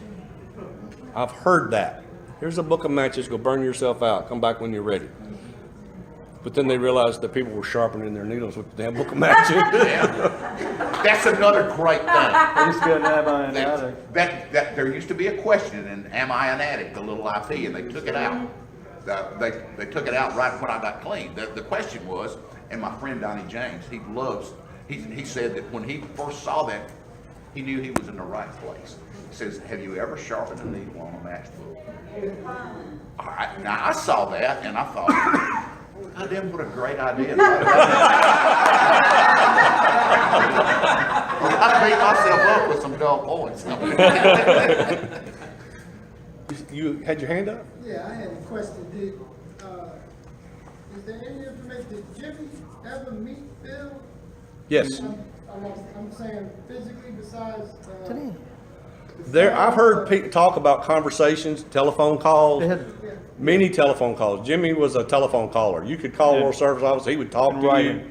I've heard that. Here's a book of matches, go burn yourself out, come back when you're ready. But then they realized that people were sharpening their needles with the damn book of matches. Yeah. That's another great thing. I just got an am an addict. That there used to be a question in Am I an Addict, the little IP, and they took it out. They took it out right when I got clean. The question was, and my friend Donnie James, he said that when he first saw that, he knew he was in the right place. He says, have you ever sharpened a needle on a matchbook? All right, now I saw that and I thought, God damn, what a great idea. I beat myself up with some dull points. You had your hand up? Yeah, I had a question. Is there any information, did Jimmy ever meet Bill? Yes. I'm saying physically besides, I've heard talk about conversations, telephone calls, They had many telephone calls. Jimmy was a telephone caller. You could call World Service Office, he would talk to Right. you.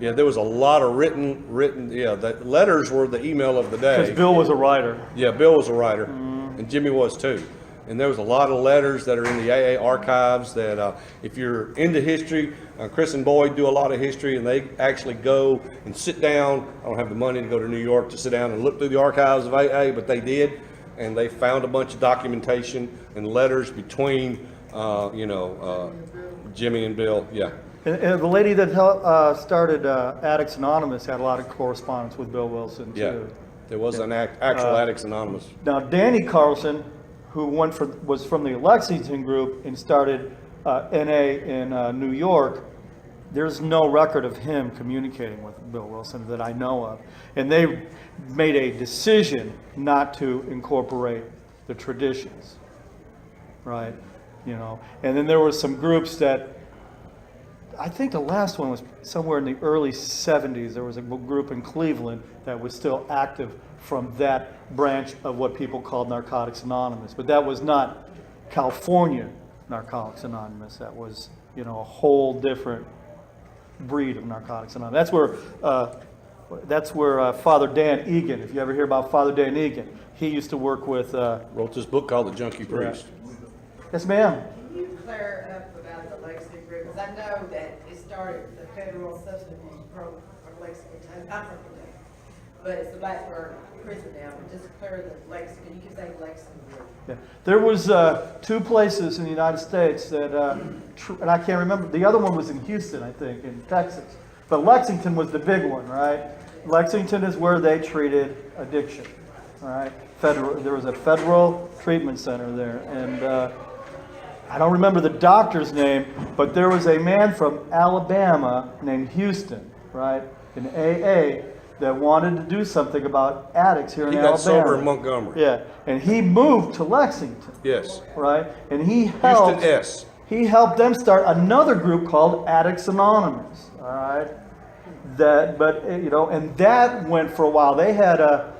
Yeah, there was a lot of written, the letters were the email of the because day. Bill was a writer. Yeah, Bill was a writer, and Jimmy was too. And there was a lot of letters that are in the AA archives that if you're into history, Chris and Boyd do a lot of history, and they actually go and sit down. I don't have the money to go to New York to sit down and look through the archives of AA, but they did, and they found a bunch of documentation and letters between, Jimmy and Bill. Yeah. And the lady that started Addicts Anonymous had a lot of correspondence with Bill Wilson, too. Yeah. There was an actual Addicts Anonymous. Now, Danny Carlson, who was from the Lexington group and started NA in New York, there's no record of him communicating with Bill Wilson that I know of. And they made a decision not to incorporate the traditions, right? And then there were some groups that I think the last one was somewhere in the early 70s. There was a group in Cleveland that was still active from that branch of what people called Narcotics Anonymous. But that was not California Narcotics Anonymous. That was, a whole different breed of Narcotics Anonymous. That's where Father Dan Egan, if you ever hear about Father Dan Egan, he used to work with... Wrote this book called The Junkie Priest. Yes, ma'am. Can you clear up about the Lexington group? Because I know that it started the federal substance abuse program from Lexington, not from Kentucky, but it's the Blacksburg prison now. But just clear the Lexington. You can say Lexington group. Yeah. There was 2 places in the United States that, and I can't remember, the other one was in Houston, I think, in Texas. But Lexington was the big one, right? Lexington is where they treated addiction, right? There was a federal treatment center there, and I don't remember the doctor's name, but there was a man from Alabama named Houston, right, in AA, that wanted to do something about addicts here in Alabama. He got sober in Montgomery. Yeah, and he moved to Lexington. Yes. Right, and he helped. Houston S. He helped them start another group called Addicts Anonymous. All right, and that went for a while. They had a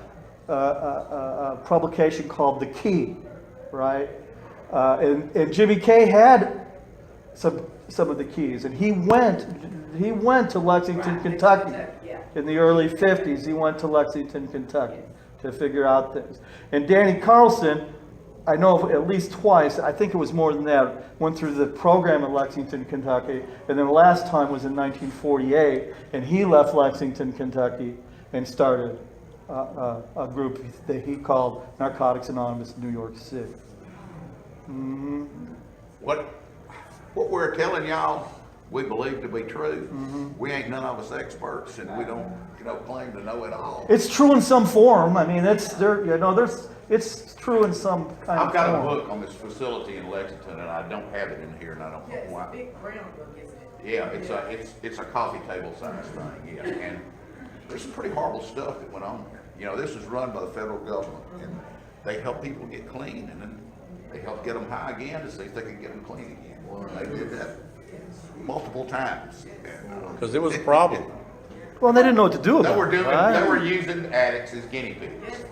publication called The Key, right, and Jimmy K had some of the keys, and he went to Lexington, Kentucky. In the early 50s, he went to Lexington, Kentucky to figure out things. And Danny Carlson, I know of at least twice, I think it was more than that, went through the program in Lexington, Kentucky, and then the last time was in 1948, and he left Lexington, Kentucky, and started a group that he called Narcotics Anonymous New York City. Mm-hmm. What we're telling y'all, we believe to be true. Mm-hmm. We ain't none of us experts, and we don't, claim to know it all. It's true in some form. I mean, it's true in some kind of I've got a form. book on this facility in Lexington, and I don't have it in here, and I don't know It's why. a big brown book, isn't it? Yeah, it's a coffee table size thing, yeah, and there's some pretty horrible stuff that went on there. This is run by the federal government, and they help people get clean, and then they help get them high again to see if they can get them clean again. Well, they did that multiple times. Because it was a problem. Well, they didn't know what to do about it. They were using addicts as guinea pigs.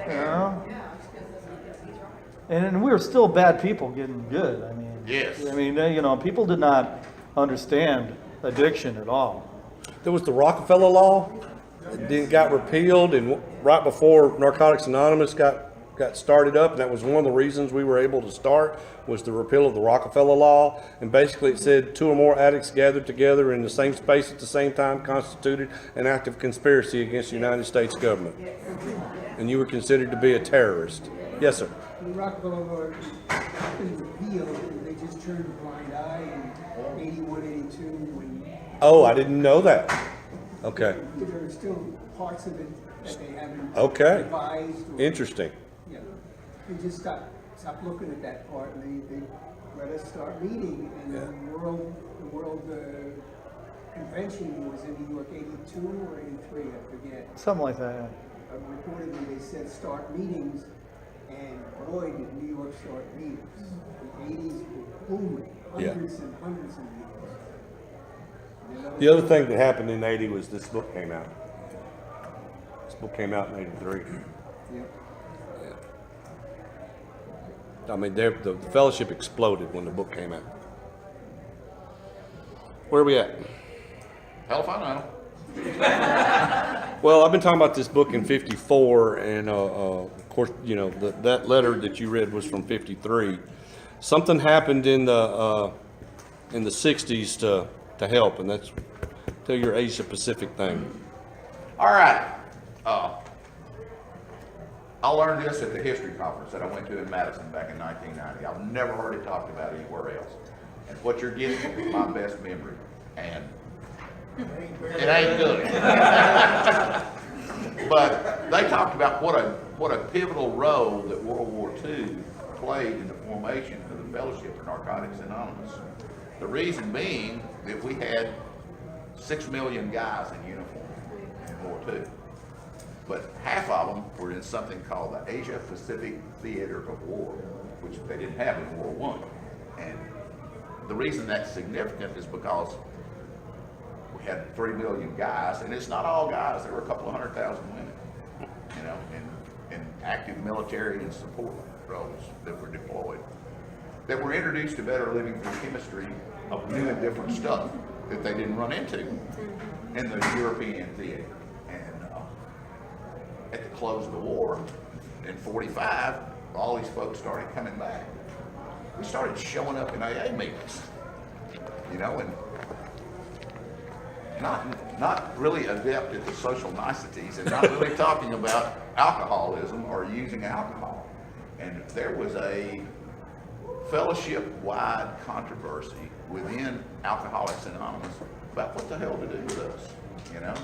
And we were still bad people getting good. I mean, Yes. I mean, people did not understand addiction at all. There was the Rockefeller Law. It then got repealed, and right before Narcotics Anonymous got started up, and that was one of the reasons we were able to start, was the repeal of the Rockefeller Law. And basically it said 2 or more addicts gathered together in the same space at the same time constituted an act of conspiracy against the United States government. And you were considered to be a terrorist. Yes, sir. The Rockefeller Law is repealed, and they just turned a blind eye in 81, 82 when... Oh, I didn't know that. Okay. There are still parts of it that they haven't revised. Interesting. Yeah. They just stopped looking at that part, and they let us start meeting, and the World Convention was in New York 82 or 83, I forget. Something like that. Reportedly, they said start meetings, and boy, did New York start meetings. The 80s were booming, hundreds and hundreds of meetings. The other thing that happened in 80 was this book came out. This book came out in 83. Yep. I mean, the fellowship exploded when the book came out. Where are we at? Hell if I know. Well, I've been talking about this book in 54, and of course, that letter that you read was from 53. Something happened in the 60s to help, and that's tell your Asia Pacific thing. All right. I learned this at the history conference that I went to in Madison back in 1990. I've never heard it talked about anywhere else. And what you're getting is my best memory. And it ain't good. But they talked about what a pivotal role that World War II played in the formation of the Fellowship for Narcotics Anonymous. The reason being that we had 6 million guys in uniform in World War II. But half of them were in something called the Asia Pacific Theater of War, which they didn't have in World War I. And the reason that's significant is because had 3 million guys, and it's not all guys. There were a couple of 100,000 women, you know, in active military and support roles that were deployed, that were introduced to better living through chemistry of new and different stuff that they didn't run into in the European theater. And at the close of the war, in 45, all these folks started coming back. We started showing up in AA meetings, you know, and not really adept at the social niceties and not really talking about alcoholism or using alcohol. And there was a fellowship-wide controversy within Alcoholics Anonymous about what the hell to do with us, you know?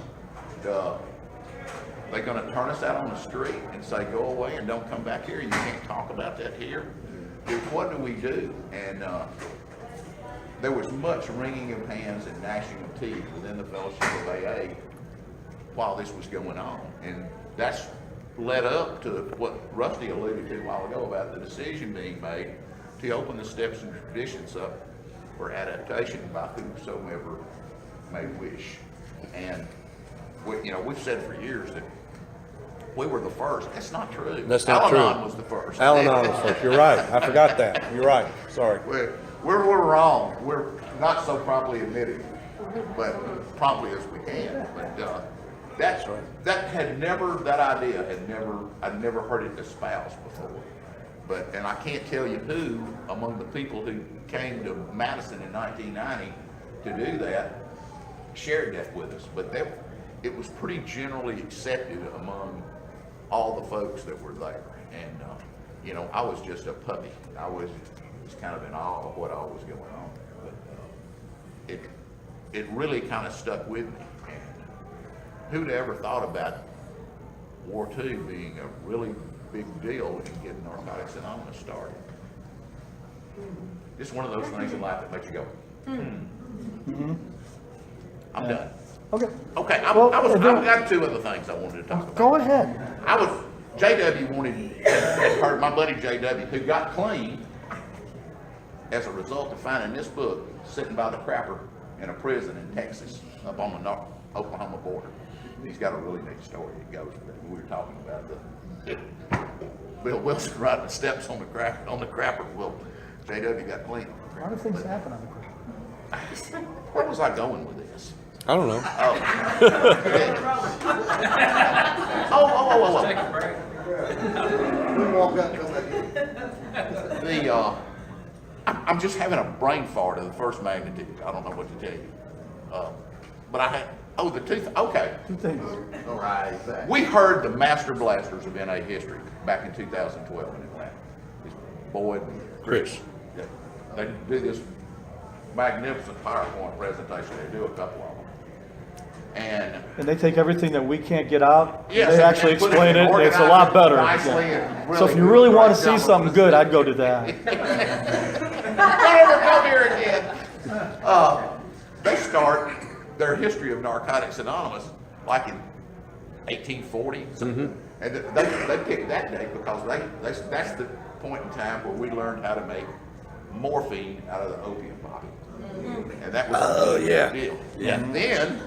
They're gonna turn us out on the street and say, go away and don't come back here, you can't talk about that here. What do we do? And there was much wringing of hands and gnashing of teeth within the Fellowship of AA while this was going on. And that's led up to what Rusty alluded to a while ago about the decision being made to open the steps and traditions up for adaptation by whosoever may wish. And we've said for years that we were the first. That's not true. That's not true. Al-Anon was the first. Al-Anon was first. You're right. I forgot that. You're right. Sorry. We're wrong. We're not so promptly admitting, but promptly as we can. But I'd never heard it espoused before. And I can't tell you who among the people who came to Madison in 1990 to do that shared that with us. But it was pretty generally accepted among all the folks that were there. And I was just a puppy. I was kind of in awe of what all was going on. But it really kind of stuck with me. And who'd ever thought about War II being a really big deal in getting Narcotics Anonymous started? Just one of those things in life that makes you go, I'm done. Okay. Okay, I've got 2 other things I wanted to talk about. Go ahead. JW had heard my buddy JW, who got clean as a result of finding this book sitting by the crapper in a prison in Texas, up on the Oklahoma border. He's got a really neat story that goes with it. We were talking about Bill Wilson riding the steps on the crapper. Well, JW got clean on the crapper. A lot of things happen on the crapper. Where was I going with this? I don't know. I'm just having a brain fart of the first magnitude. I don't know what to tell you. But I had, the 2 things. all right. We heard the master blasters of NA history back in 2012 in Atlanta. This Boyd and Chris. Yeah. They do this magnificent PowerPoint presentation. They do a couple of them. And they take everything that we can't get out, yes, they actually and put explain it it, in and it's a lot better. nicely Yeah. and So if you do a really want great to see job something with good, this. I'd go to that. Don't ever come here again. They start their history of Narcotics Anonymous like in 1840. And they picked that day because that's the point in time where we learned how to make morphine out of the opium poppy. And that was a big deal. Yeah. And then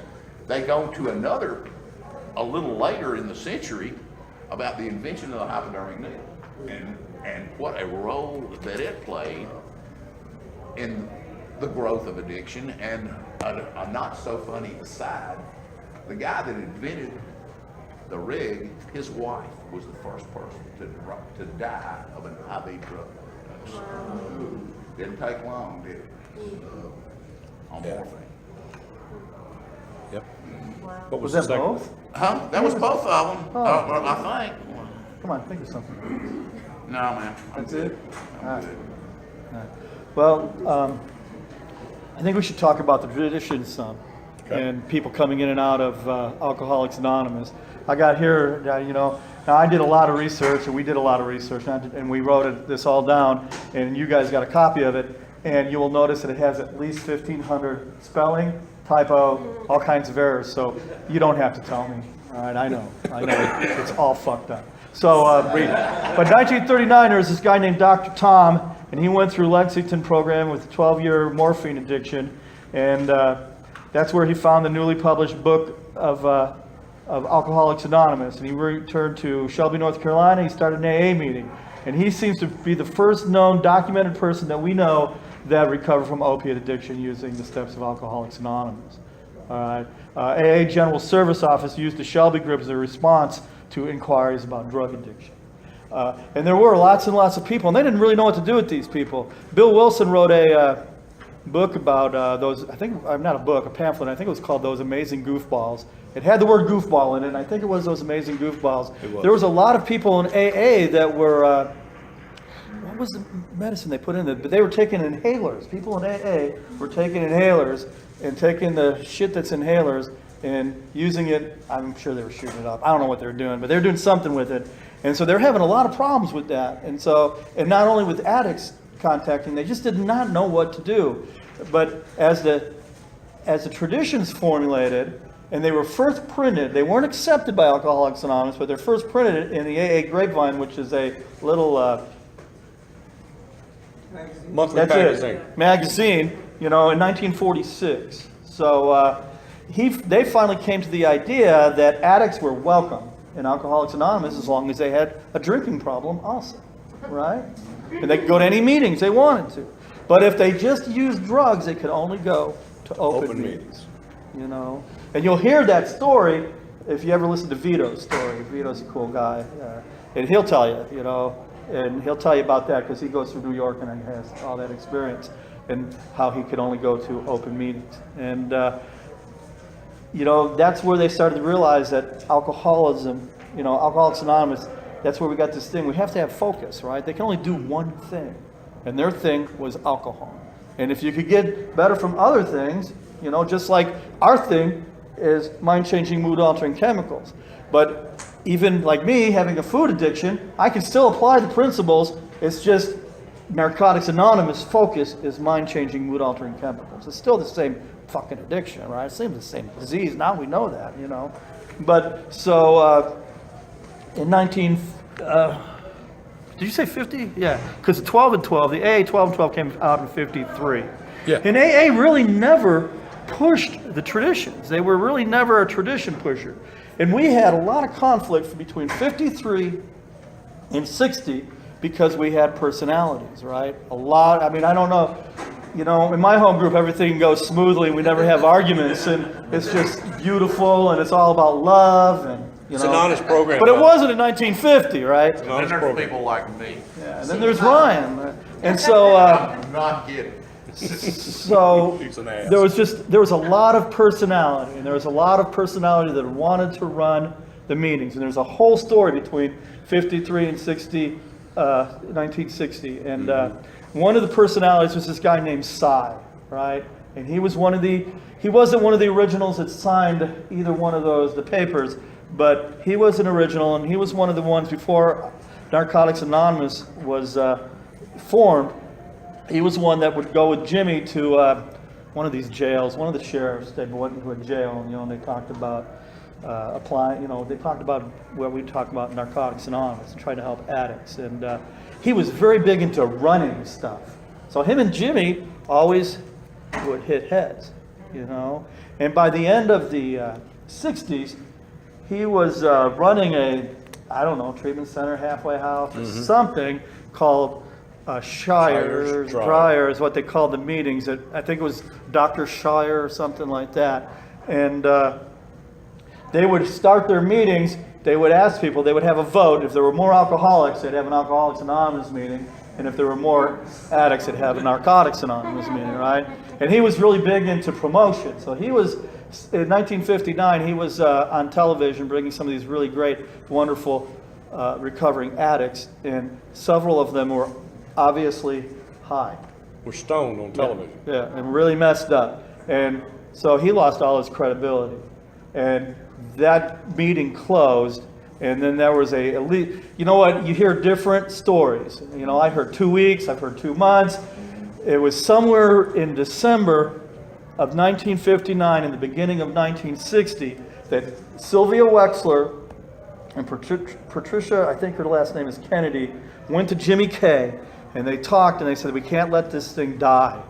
they go to a little later in the century, about the invention of the hypodermic needle and what a role that it played in the growth of addiction. And a not so funny aside, the guy that invented the rig, his wife was the first person to die of an IV drug overdose. Didn't take long, did it? On morphine. Yep. What Was the that second? both? Huh? That was both of them, I think. Come on, think of something. No, man. That's it? I'm All right. good. Well, I think we should talk about the traditions some, and people coming in and out of Alcoholics Anonymous. I got here, now I did a lot of research, and we did a lot of research, and we wrote this all down, and you guys got a copy of it, and you will notice that it has at least 1,500 spelling, typo, all kinds of errors, so you don't have to tell me. All right, I know, it's all fucked up. So read it. But 1939, there was this guy named Dr. Tom, and he went through Lexington program with a 12-year morphine addiction, and That's where he found the newly published book of Alcoholics Anonymous, and he returned to Shelby, North Carolina. He started an AA meeting, and he seems to be the first known documented person that we know that recovered from opiate addiction using the steps of Alcoholics Anonymous. All right. AA General Service Office used the Shelby group as a response to inquiries about drug addiction. And there were lots and lots of people, and they didn't really know what to do with these people. Bill Wilson wrote a book about those, I think, not a book, a pamphlet, I think it was called Those Amazing Goofballs. It had the word goofball in it, and I think it was Those Amazing Goofballs. There was a lot of people in AA that were, what was the medicine they put in there? But they were taking inhalers. People in AA were taking inhalers and taking the shit that's inhalers and using it. I'm sure they were shooting it up. I don't know what they were doing, but they were doing something with it. And so they're having a lot of problems with that. And not only with addicts contacting, they just did not know what to do. But as the traditions formulated, and they were first printed, they weren't accepted by Alcoholics Anonymous, but they're first printed in the AA Grapevine, which is a little Monthly magazine. Magazine, in 1946. So they finally came to the idea that addicts were welcome in Alcoholics Anonymous as long as they had a drinking problem also, right? And they could go to any meetings they wanted to. But if they just used drugs, they could only go to open meetings. And you'll hear that story if you ever listen to Vito's story. Vito's a cool guy. And he'll tell you, and he'll tell you about that because he goes through New York and he has all that experience and how he could only go to open meetings. And, that's where they started to realize that alcoholism, Alcoholics Anonymous, that's where we got this thing. We have to have focus, right? They can only do one thing. And their thing was alcohol. And if you could get better from other things, just like our thing is mind-changing, mood-altering chemicals. But even like me, having a food addiction, I can still apply the principles. It's just Narcotics Anonymous focus is mind-changing, mood-altering chemicals. It's still the same fucking addiction, right? It's the same disease. Now we know that, But so in did you say 50? Yeah, because 12 and 12, the AA 12 and 12 came out in 53. Yeah. And AA really never pushed the traditions. They were really never a tradition pusher. And we had a lot of conflict between 53 and 60 because we had personalities, right? A lot, I don't know, in my home group, everything goes smoothly. We never have arguments, and it's just beautiful, and it's all about love, and It's an honest program. But it wasn't in 1950, right? And then there's people like me. Yeah, and then there's Ryan. And so, I'm not kidding. so He's an ass. there was a lot of personality, and there was a lot of personality that wanted to run the meetings. And there's a whole story between 53 and 1960. And one of the personalities was this guy named Cy, right? And he wasn't one of the originals that signed either one of the papers. But he was an original, and he was one of the ones before Narcotics Anonymous was formed. He was one that would go with Jimmy to one of these jails, one of the sheriffs. They went into a jail, and they talked about applying. They talked about what we talk about Narcotics Anonymous, trying to help addicts. And he was very big into running stuff. So him and Jimmy always would hit heads, And by the end of the 60s. He was running treatment center, halfway house, or something called Shire's Dryer is what they called the meetings. I think it was Dr. Shire or something like that. And they would start their meetings, they would ask people, they would have a vote. If there were more alcoholics, they'd have an Alcoholics Anonymous meeting. And if there were more addicts, they'd have a Narcotics Anonymous meeting, right? And he was really big into promotion. So he was... In 1959, he was on television bringing some of these really great, wonderful recovering addicts, and several of them were obviously high. We're stoned on television. Yeah, and really messed up. And so he lost all his credibility. And that meeting closed, and then there was you know what, you hear different stories. I heard 2 weeks, I've heard 2 months. It was somewhere in December of 1959 and the beginning of 1960 that Sylvia Wexler and Patricia, I think her last name is Kennedy, went to Jimmy Kay, and they talked, and they said, we can't let this thing die.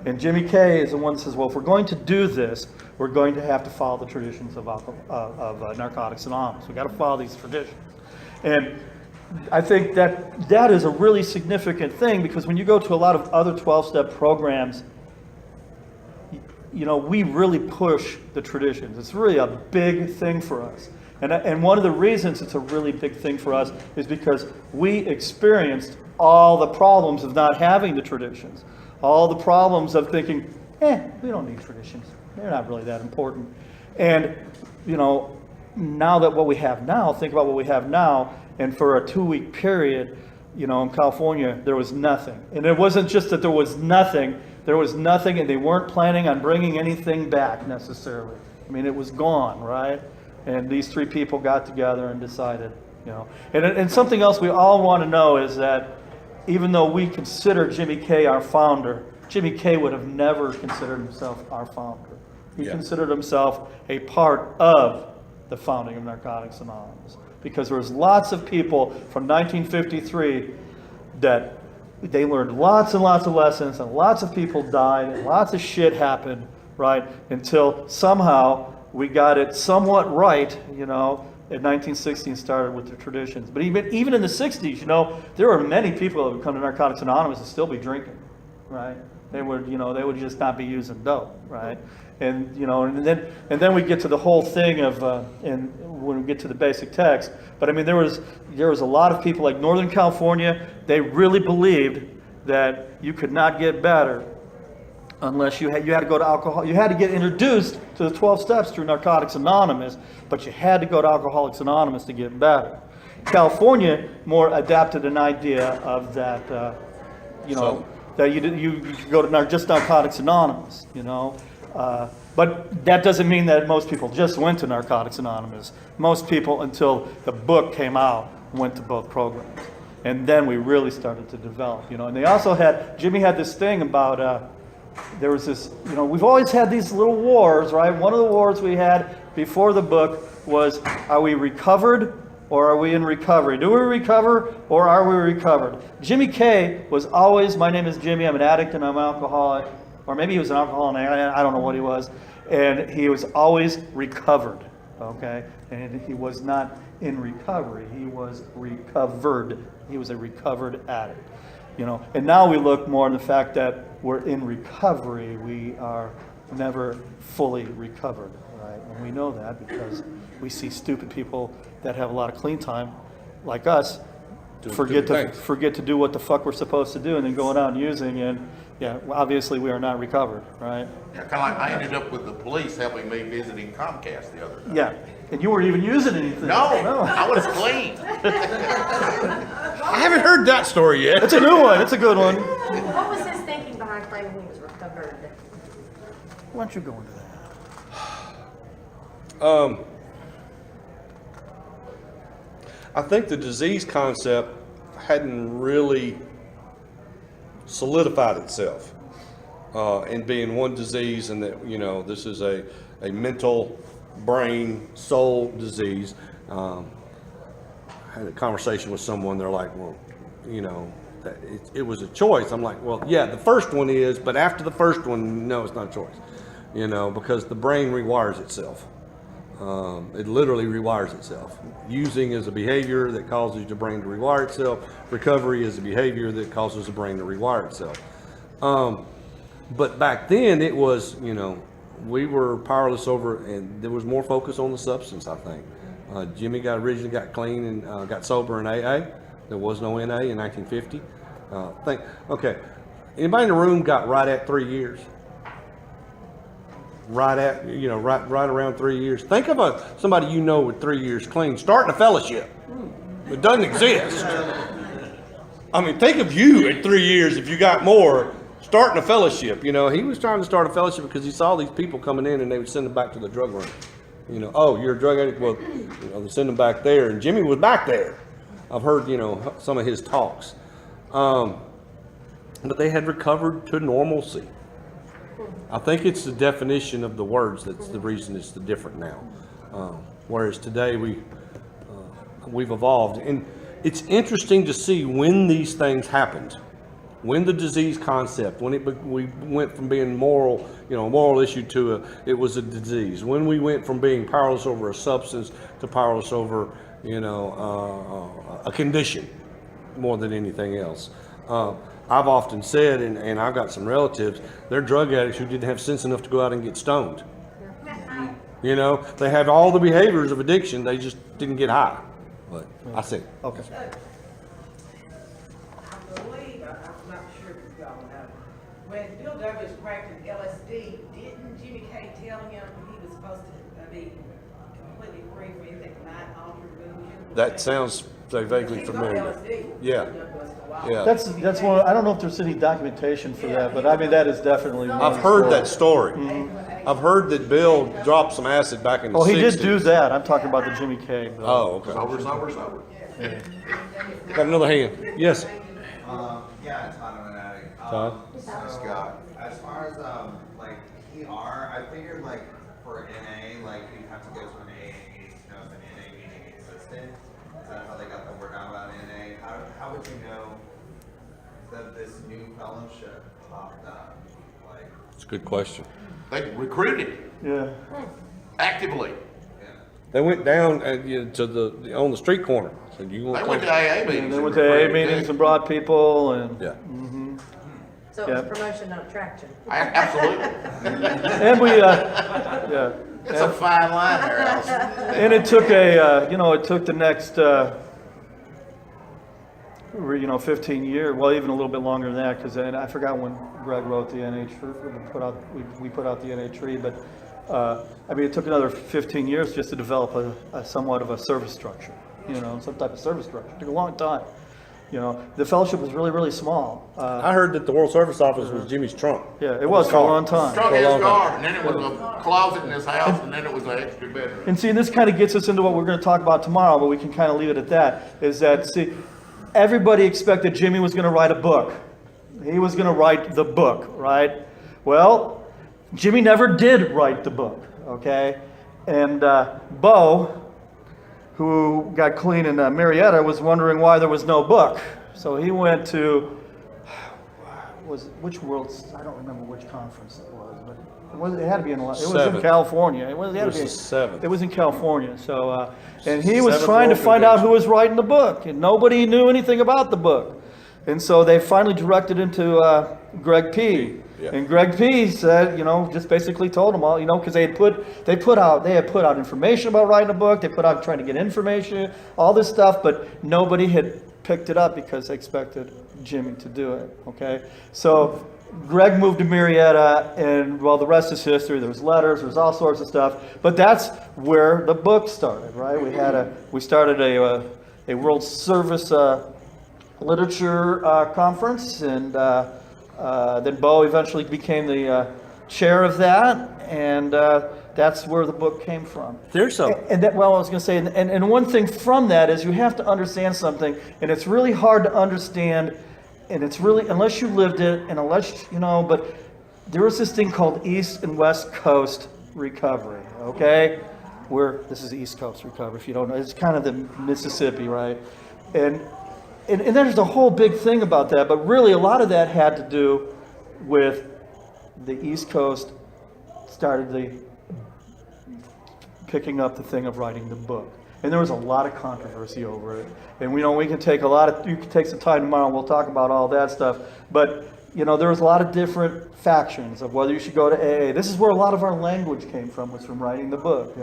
And Jimmy Kay is the one that says, well, if we're going to do this, we're going to have to follow the traditions of Narcotics Anonymous. We got to follow these traditions. And I think that is a really significant thing, because when you go to a lot of other 12-step programs, you know, we really push the traditions. It's really a big thing for us. And one of the reasons it's a really big thing for us is because we experienced all the problems of not having the traditions. All the problems of thinking, we don't need traditions. They're not really that important. And, you know, now that what we have now, think about what we have now, and for a 2-week period, you know, in California, there was nothing. And it wasn't just that there was nothing, and they weren't planning on bringing anything back necessarily. I mean, it was gone, right? And these 3 people got together and decided, you know. And something else we all want to know is that even though we consider Jimmy K our founder, Jimmy K would have never considered himself our founder. He considered himself a part of the founding of Narcotics Anonymous. Because there was lots of people from 1953 that they learned lots and lots of lessons, and lots of people died, and lots of shit happened, right? Until somehow we got it somewhat right, you know, in 1916 started with the traditions. But even in the 60s, you know, there were many people that would come to Narcotics Anonymous and still be drinking, right? They would just not be using dope, right? And, you know, and then we get to the whole thing of, and when we get to the basic text, but I mean, there was a lot of people like Northern California, they really believed that you could not get better unless you had to go to alcohol. You had to get introduced to the 12 steps through Narcotics Anonymous, but you had to go to Alcoholics Anonymous to get better. California more adapted an idea of that, you know, that you could go to just Narcotics Anonymous, you know. But that doesn't mean that most people just went to Narcotics Anonymous. Most people, until the book came out, went to both programs. And then we really started to develop, you know. And they also Jimmy had this thing about, there was this, you know, we've always had these little wars, right? One of the wars we had before the book was, are we recovered or are we in recovery? Do we recover or are we recovered? Jimmy K was always, my name is Jimmy, I'm an addict and I'm an alcoholic. Or maybe he was an alcoholic, I don't know what he was. And he was always recovered, okay? And he was not in recovery, he was recovered. He was a recovered addict, you know? And now we look more on the fact that we're in recovery, we are never fully recovered, right? And we know that because we see stupid people that have a lot of clean time, like us, forget to do what the fuck we're supposed to do, and then going out and using, and yeah, obviously we are not recovered, right? Yeah, kind of like I ended up with the police helping me visiting Comcast the other day. Yeah, and you weren't even using anything. No, I was clean. I haven't heard that story yet. It's a new one. It's a good one. What was his thinking behind claiming he was recovered? Why don't you go into that? I think the disease concept hadn't really solidified itself in being one disease, and that, you know, this is a mental, brain, soul disease. I had a conversation with someone, they're like, well, you know, that it was a choice. I'm like, well, yeah, the first one is, but after the first one, no, it's not a choice, you know, because the brain rewires itself. It literally rewires itself. Using is a behavior that causes your brain to rewire itself. Recovery is a behavior that causes the brain to rewire itself. But back then it was, you know, we were powerless over, and there was more focus on the substance, I think. Jimmy originally got clean and got sober in AA. There was no NA in 1950. Okay, anybody in the room got right at 3 years? Right around 3 years. Think of somebody you know with 3 years clean, starting a fellowship. It doesn't exist. I mean, think of you at 3 years, if you got more, starting a fellowship. You know, he was trying to start a fellowship because he saw these people coming in and they would send them back to the drug room. You know, oh, you're a drug addict? Well, you know, they send them back there. And Jimmy was back there. I've heard, you know, some of his talks. But they had recovered to normalcy. I think it's the definition of the words that's the reason it's different now. Whereas today we've evolved. And it's interesting to see when these things happened. When the disease concept, when we went from being moral, a moral issue to it was a disease. When we went from being powerless over a substance to powerless over, a condition more than anything else. I've often said, and I've got some relatives, they're drug addicts who didn't have sense enough to go out and get stoned. They had all the behaviors of addiction, they just didn't get high. But I see. Okay. I believe, I'm not sure if y'all know, when Bill Douglas cracked an LSD, didn't Jimmy K tell him he was supposed to be completely free from anything mind altering? That sounds vaguely familiar. Yeah. Yeah. That's one. I don't know if there's any documentation for that, but I mean that is definitely. I've heard that story. I've heard that Bill dropped some acid back in the 60s. Oh, he did do that. I'm talking about the Jimmy K. Bill. Oh, okay. Sober. Got another hand. Yes. Yeah, Todd, I'm an addict. Todd? Scott. As far as PR, I figured for NA, you'd have to go to an AA meeting to know if an NA meeting existed. Is that how they got the word out about NA? How would you know that this new fellowship popped up? It's a good question. They recruited Yeah. actively. They went down to on the street corner. Said, "You want They to went to come?" AA meetings. And they and went to AA recruited meetings too. and brought people and. Yeah. So it was promotion, not attraction. Absolutely. And we, yeah. It's a fine line there, Allison. And it took it took the next, 15 years, well, even a little bit longer than that, because I forgot when Greg wrote the NH, we put out the NH tree, but, it took another 15 years just to develop a somewhat of a service structure, some type of service structure. It took a long time. The fellowship was really, really small. I heard that the World Service Office was Jimmy's trunk. Yeah, it was for a long time. Struck his car, and then it was a closet in his house, and then it was an extra bedroom. And see, and this kind of gets us into what we're going to talk about tomorrow, but we can kind of leave it at that, is that, see, everybody expected Jimmy was going to write a book. He was going to write the book, right? Well, Jimmy never did write the book, okay? And Bo, who got clean in Marietta, was wondering why there was no book. So he went to, which world, I don't remember which conference it was, but it had to be in California. It was in California. So, and he was trying to find out who was writing the book, and nobody knew anything about the book. And so they finally directed him to Greg P. Yeah. And Greg P. said, just basically told them all, because they had put out information about writing a book. They put out trying to get information, all this stuff, but nobody had picked it up because they expected Jimmy to do it. Okay, so Greg moved to Marietta, and the rest is history. There was letters, there was all sorts of stuff, but that's where the book started, right? We started a World Service Literature conference, and then Bo eventually became the chair of that, and that's where the book came from. There's some. And that, I was going to say, and one thing from that is you have to understand something, and it's really hard to understand, and it's really, unless you lived it, and unless, but there was this thing called East and West Coast recovery, okay? This is East Coast recovery, if you don't know. It's kind of the Mississippi, right? And there's a whole big thing about that, but really a lot of that had to do with the East Coast started picking up the thing of writing the book. And there was a lot of controversy over it. And we can take you can take some time tomorrow and we'll talk about all that stuff. But, there was a lot of different factions of whether you should go to AA. This is where a lot of our language came from, was from writing the book.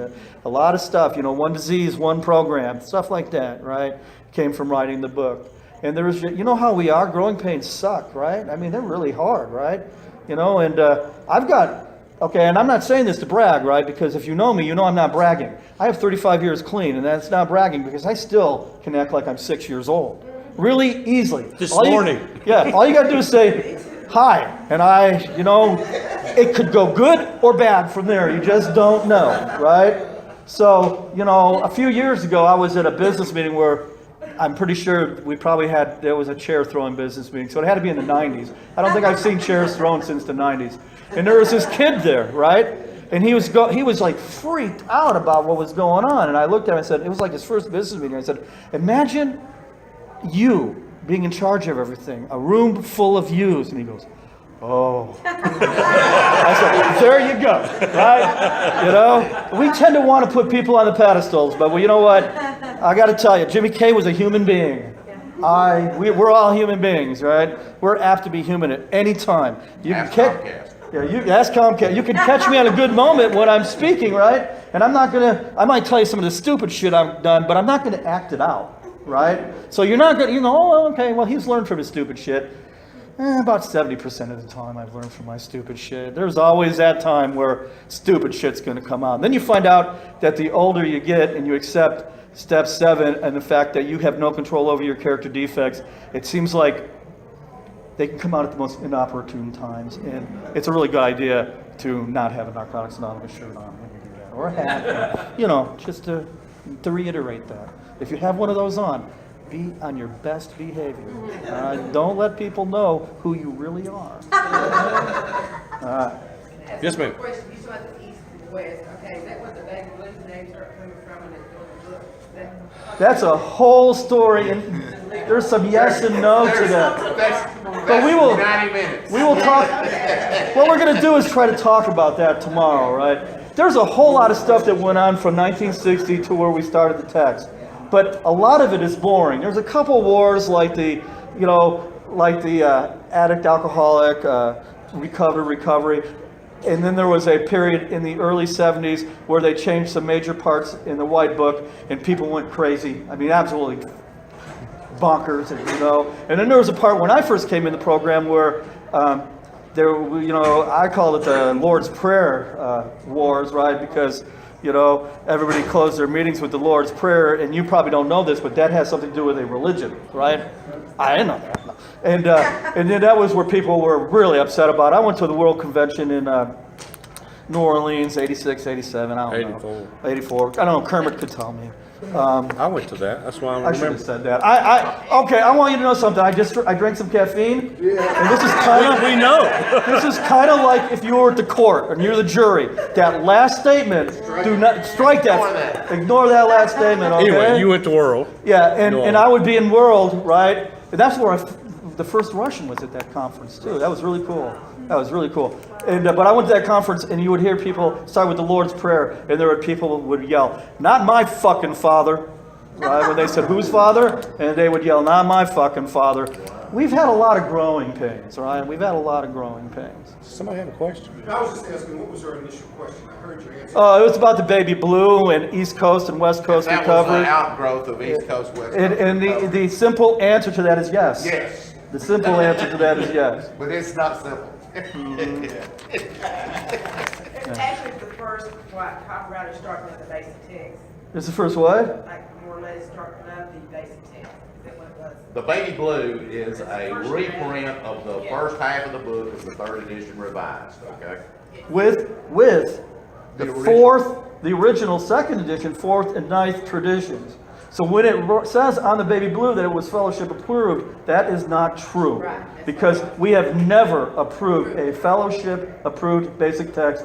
A lot of stuff, one disease, one program, stuff like that, right, came from writing the book. And there was, how we are, growing pains suck, right? They're really hard, right? And I've got, and I'm not saying this to brag, right? Because if you know me, I'm not bragging. I have 35 years clean, and that's not bragging because I still can act like I'm 6 years old. Really easily. This morning. All you got to do is say, hi. And it could go good or bad from there. You just don't know, right? So, a few years ago, I was at a business meeting where I'm pretty sure there was a chair throwing business meeting. So it had to be in the 90s. I don't think I've seen chairs thrown since the 90s. And there was this kid there, right? And he was like freaked out about what was going on. And I looked at him and said, it was like his first business meeting. I said, imagine you being in charge of everything, a room full of yous. And he goes, oh. I said, there you go, right? You know, we tend to want to put people on the pedestals, but well, you know what? I got to tell you, Jimmy K was a human being. We're all human beings, right? We're apt to be human at any time. You Ask can Comcast. Yeah, you ask Comcast. You can catch me on a good moment when I'm speaking, right? And I might tell you some of the stupid shit I've done, but I'm not gonna act it out, right? So you're not gonna, oh, okay, well, he's learned from his stupid shit. About 70% of the time I've learned from my stupid shit. There's always that time where stupid shit's gonna come out. And then you find out that the older you get and you accept step 7 and the fact that you have no control over your character defects, it seems like they can come out at the most inopportune times. And it's a really good idea to not have a Narcotics Anonymous shirt on when you do that, or a hat, just to reiterate that. If you have one of those on, be on your best behavior. Don't let people know who you really are. Yes, ma'am. Question, you saw the east and the west. Okay, is that what the baby blues names are coming from in the book? That's a whole story, and there's some yes and no to that. But we will 90 minutes. We will talk. What we're going to do is try to talk about that tomorrow, right? There's a whole lot of stuff that went on from 1960 to where we started the text, but a lot of it is boring. There's a couple wars like the addict, alcoholic, recovery. And then there was a period in the early 70s where they changed some major parts in the White Book, and people went crazy. I mean, absolutely bonkers, And then there was a part when I first came in the program where I call it the Lord's Prayer wars, right? Because everybody closed their meetings with the Lord's Prayer, and you probably don't know this, but that has something to do with a religion, right? I didn't know that. And then that was where people were really upset about it. I went to the World Convention in New Orleans, 86, 87, I don't know. 84. I don't know, Kermit could tell me. I went to that. That's why I I should remember. have said that. Okay, I want you to know something. I drank some caffeine, and this is kind of We know. This is kind of like if you were at the court and you're the jury. That last statement, do not strike that. Ignore that last statement. Okay? Anyway, you went to World. Yeah, and I would be in World, right? And that's where the first Russian was at that conference too. That was really cool. And but I went to that conference, and you would hear people start with the Lord's Prayer, and there were people who would yell, "Not my fucking father," right? When they said, "Whose father?" and they would yell, "Not my fucking father." We've had a lot of growing pains, right? We've had a lot of growing pains. Somebody have a question? I was just asking, what was your initial question? I heard your answer. It was about the baby blue and East Coast and West Coast That was recovery. an outgrowth of East Coast, West Coast. And the simple answer to that is yes. Yes, The simple answer to that is yes. but it's not simple. It's actually the first copywriter starting at the basic text, It's the first what? like more or less starting out the basic text. Is that what it was? The Baby Blue is a reprint of the first half of the book of the 3rd edition revised, okay? With the original 2nd edition, 4th and 9th traditions. So when it says on the Baby Blue that it was fellowship approved, that is not true. Right. Because we have never approved a fellowship approved basic text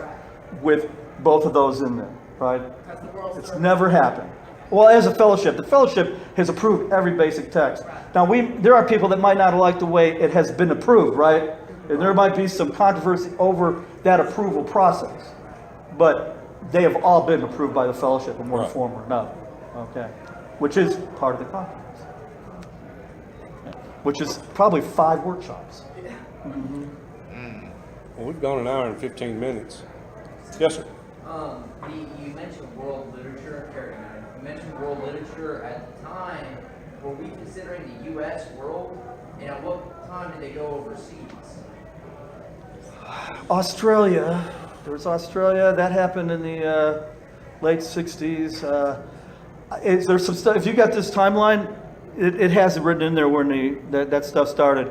with both of those in there, right? Because the world's It's starting- never happened. Well, as a fellowship, the fellowship has approved every basic text. Now, there are people that might not like the way it has been approved, right? And there might be some controversy over that approval process. But they have all been approved by the fellowship in one form or another, okay? Which is part of the conference. Which is probably 5 workshops. Well, we've gone an hour and 15 minutes. Yes, sir. You mentioned world literature, you mentioned world literature at the time. Were we considering the U.S. world? And at what time did they go overseas? Australia. There was Australia. That happened in the late 60s. There's some stuff. If you got this timeline, it has it written in there when that stuff started.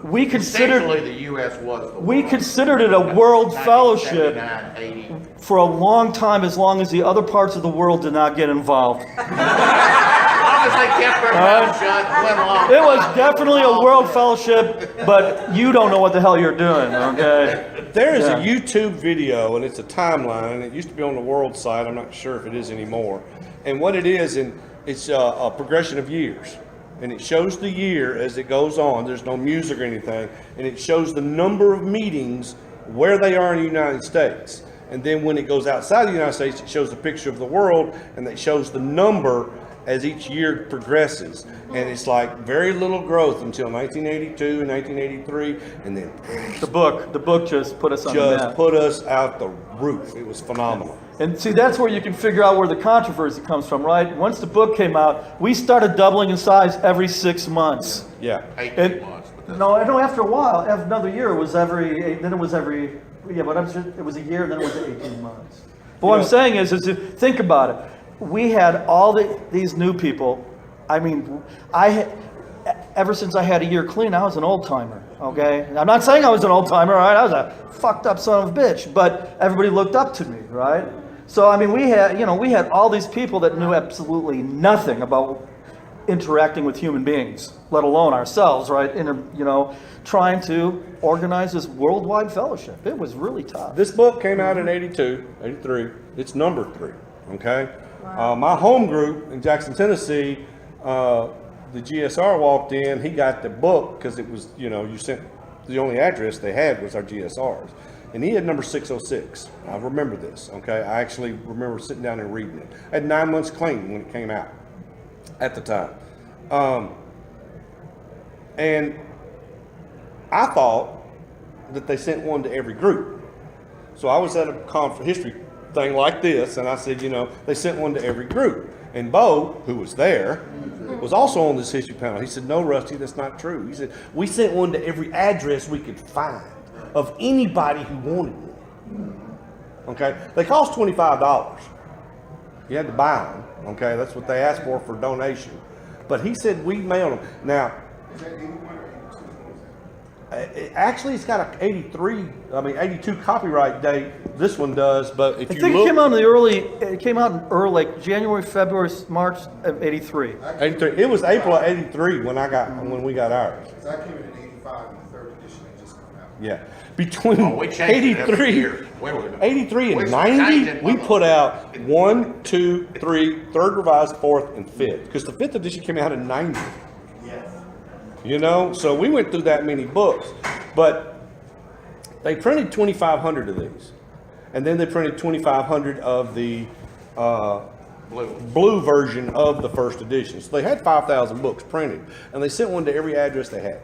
We considered Essentially, the U.S. was the we world. considered it a world fellowship 1979, 80. for a long time, as long as the other parts of the world did not get involved. As long as they kept their mouths shut, went along. It was definitely a world fellowship, but you don't know what the hell you're doing, okay? There is Yeah. a YouTube video, and it's a timeline. It used to be on the World site. I'm not sure if it is anymore. And what it is, it's a progression of years. and it shows the year as it goes on. There's no music or anything, and it shows the number of meetings where they are in the United States. And then when it goes outside the United States, it shows a picture of the world, and it shows the number as each year progresses. And it's like very little growth until 1982 and 1983, and then The book just put us on the just map. put us out the roof. It was phenomenal. And see, that's where you can figure out where the controversy comes from, right? Once the book came out, we started doubling in size every 6 months. Yeah. 18 months. But that's- No, I know after a while, another year, it was every, then it was every, yeah, but it was a year, then it was 18 months. But what I'm saying is think about it. We had all these new people. I mean, ever since I had a year clean, I was an old timer, okay? I'm not saying I was an old timer, right? I was a fucked up son of a bitch, but everybody looked up to me, right? So, I mean, we had all these people that knew absolutely nothing about interacting with human beings, let alone ourselves, right? Trying to organize this worldwide fellowship. It was really tough. This book came out in 82, 83. It's number 3, okay? My home group in Jackson, Tennessee, the GSR walked in. He got the book because it was, you sent, the only address they had was our GSRs. And he had number 606. I remember this, okay? I actually remember sitting down and reading it. I had 9 months clean when it came out at the time. And I thought that they sent one to every group. So I was at a history thing like this, and I said, they sent one to every group. And Bo, who was there, was also on this history panel. He said, no, Rusty, that's not true. He said, we sent one to every address we could find of anybody who wanted one. Okay? They cost $25. You had to buy them. Okay? That's what they asked for donation. But he said we mailed them. Now, Is that 81 or 82? actually, it's got a 82 copyright date. This one does, but if I you think look, it came out in early, like January, February, March of 83. 83. It was April of 83 when we got ours. So I came in 85 and the 3rd edition had just come out. Yeah. Between we changed it every year. 83 and We 90, changed it. we put out 1, 2, 3, 3rd revised, 4th, and 5th. Because the 5th edition came out in 90. Yes. So we went through that many books. But they printed 2,500 of these. And then they printed 2,500 of the blue version of the first edition. So they had 5,000 books printed. And they sent one to every address they had.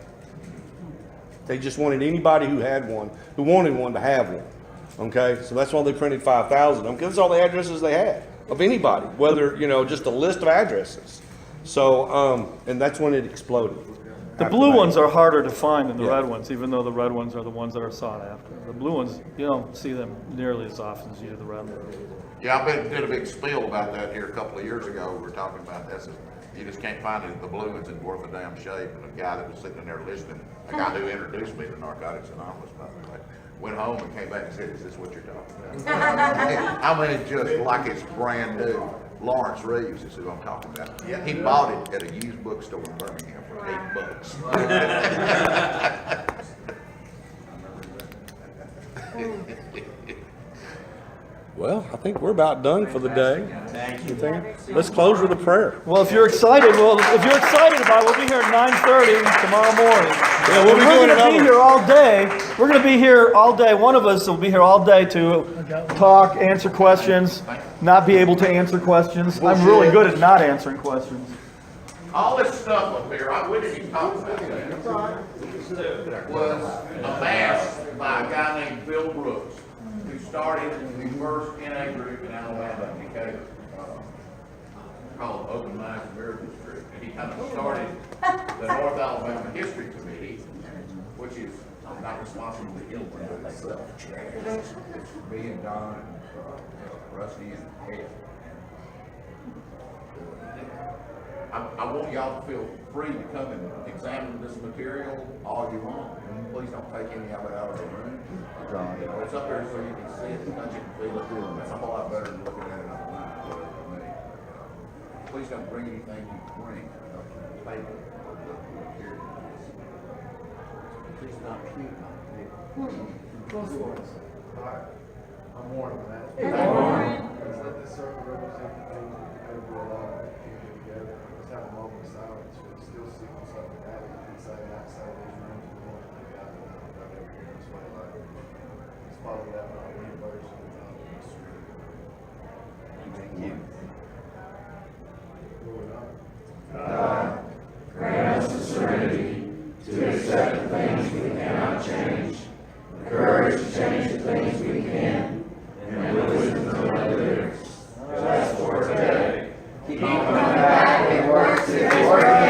They just wanted anybody who wanted one to have one. Okay, so that's why they printed 5,000 of them, because that's all the addresses they had of anybody, whether, just a list of addresses. So, and that's when it exploded. The blue ones are harder to find than the red ones, even though the red ones are the ones that are sought after. The blue ones, you don't see them nearly as often as you do the red ones. Yeah, I did a big spiel about that here a couple of years ago. We were talking about this. You just can't find it. The blue ones in worth a damn shape. And a guy that was sitting in there listening, a guy who introduced me to Narcotics Anonymous, by the way, went home and came back and said, "Is this what you're talking about?" I mean, just like it's brand new. Lawrence Reeves is who I'm talking about. Yeah, he bought it at a used bookstore in Birmingham for $8. Well, I think we're about done for the day. Thank you. Let's close with a prayer. Well, if you're excited about it, we'll be here at 9:30 tomorrow morning. Yeah, we'll be doing We're going to be another. here all day. We're going to be here all day. One of us will be here all day to talk, answer questions, not be able to answer questions. I'm really good at not answering questions. All this stuff up here, we didn't even talk about that, was amassed by a guy named Bill Brooks, who started the first NA group in Alabama, Decatur, called Open Minds Miracles Group. And he kind of started the North Alabama History Committee, which is not responsible to anyone but itself. It's me and Don and Rusty and Ed. I want y'all to feel free to come and examine this material all you want. And please don't take any of it out of the room. It's up there so you can see it, touch it, and feel it. It's a whole lot better than looking at it online. Please don't bring anything you bring up to the table. Please not cute. I'm warned of that. let this circle represent the things we can do a lot of people together. Let's have a moment of silence. We're still seeking something that we can say outside of these rooms. We want to be out every year this way. Like, let's follow that by one verse at a time in the street. Thank you. Moving on. God, grant us the serenity to accept the things we cannot change, the courage to change the things we can, and the wisdom to know the difference. Just for today. Keep coming back, it works, it's working.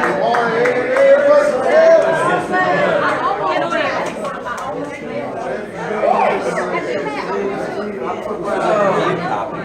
You copy.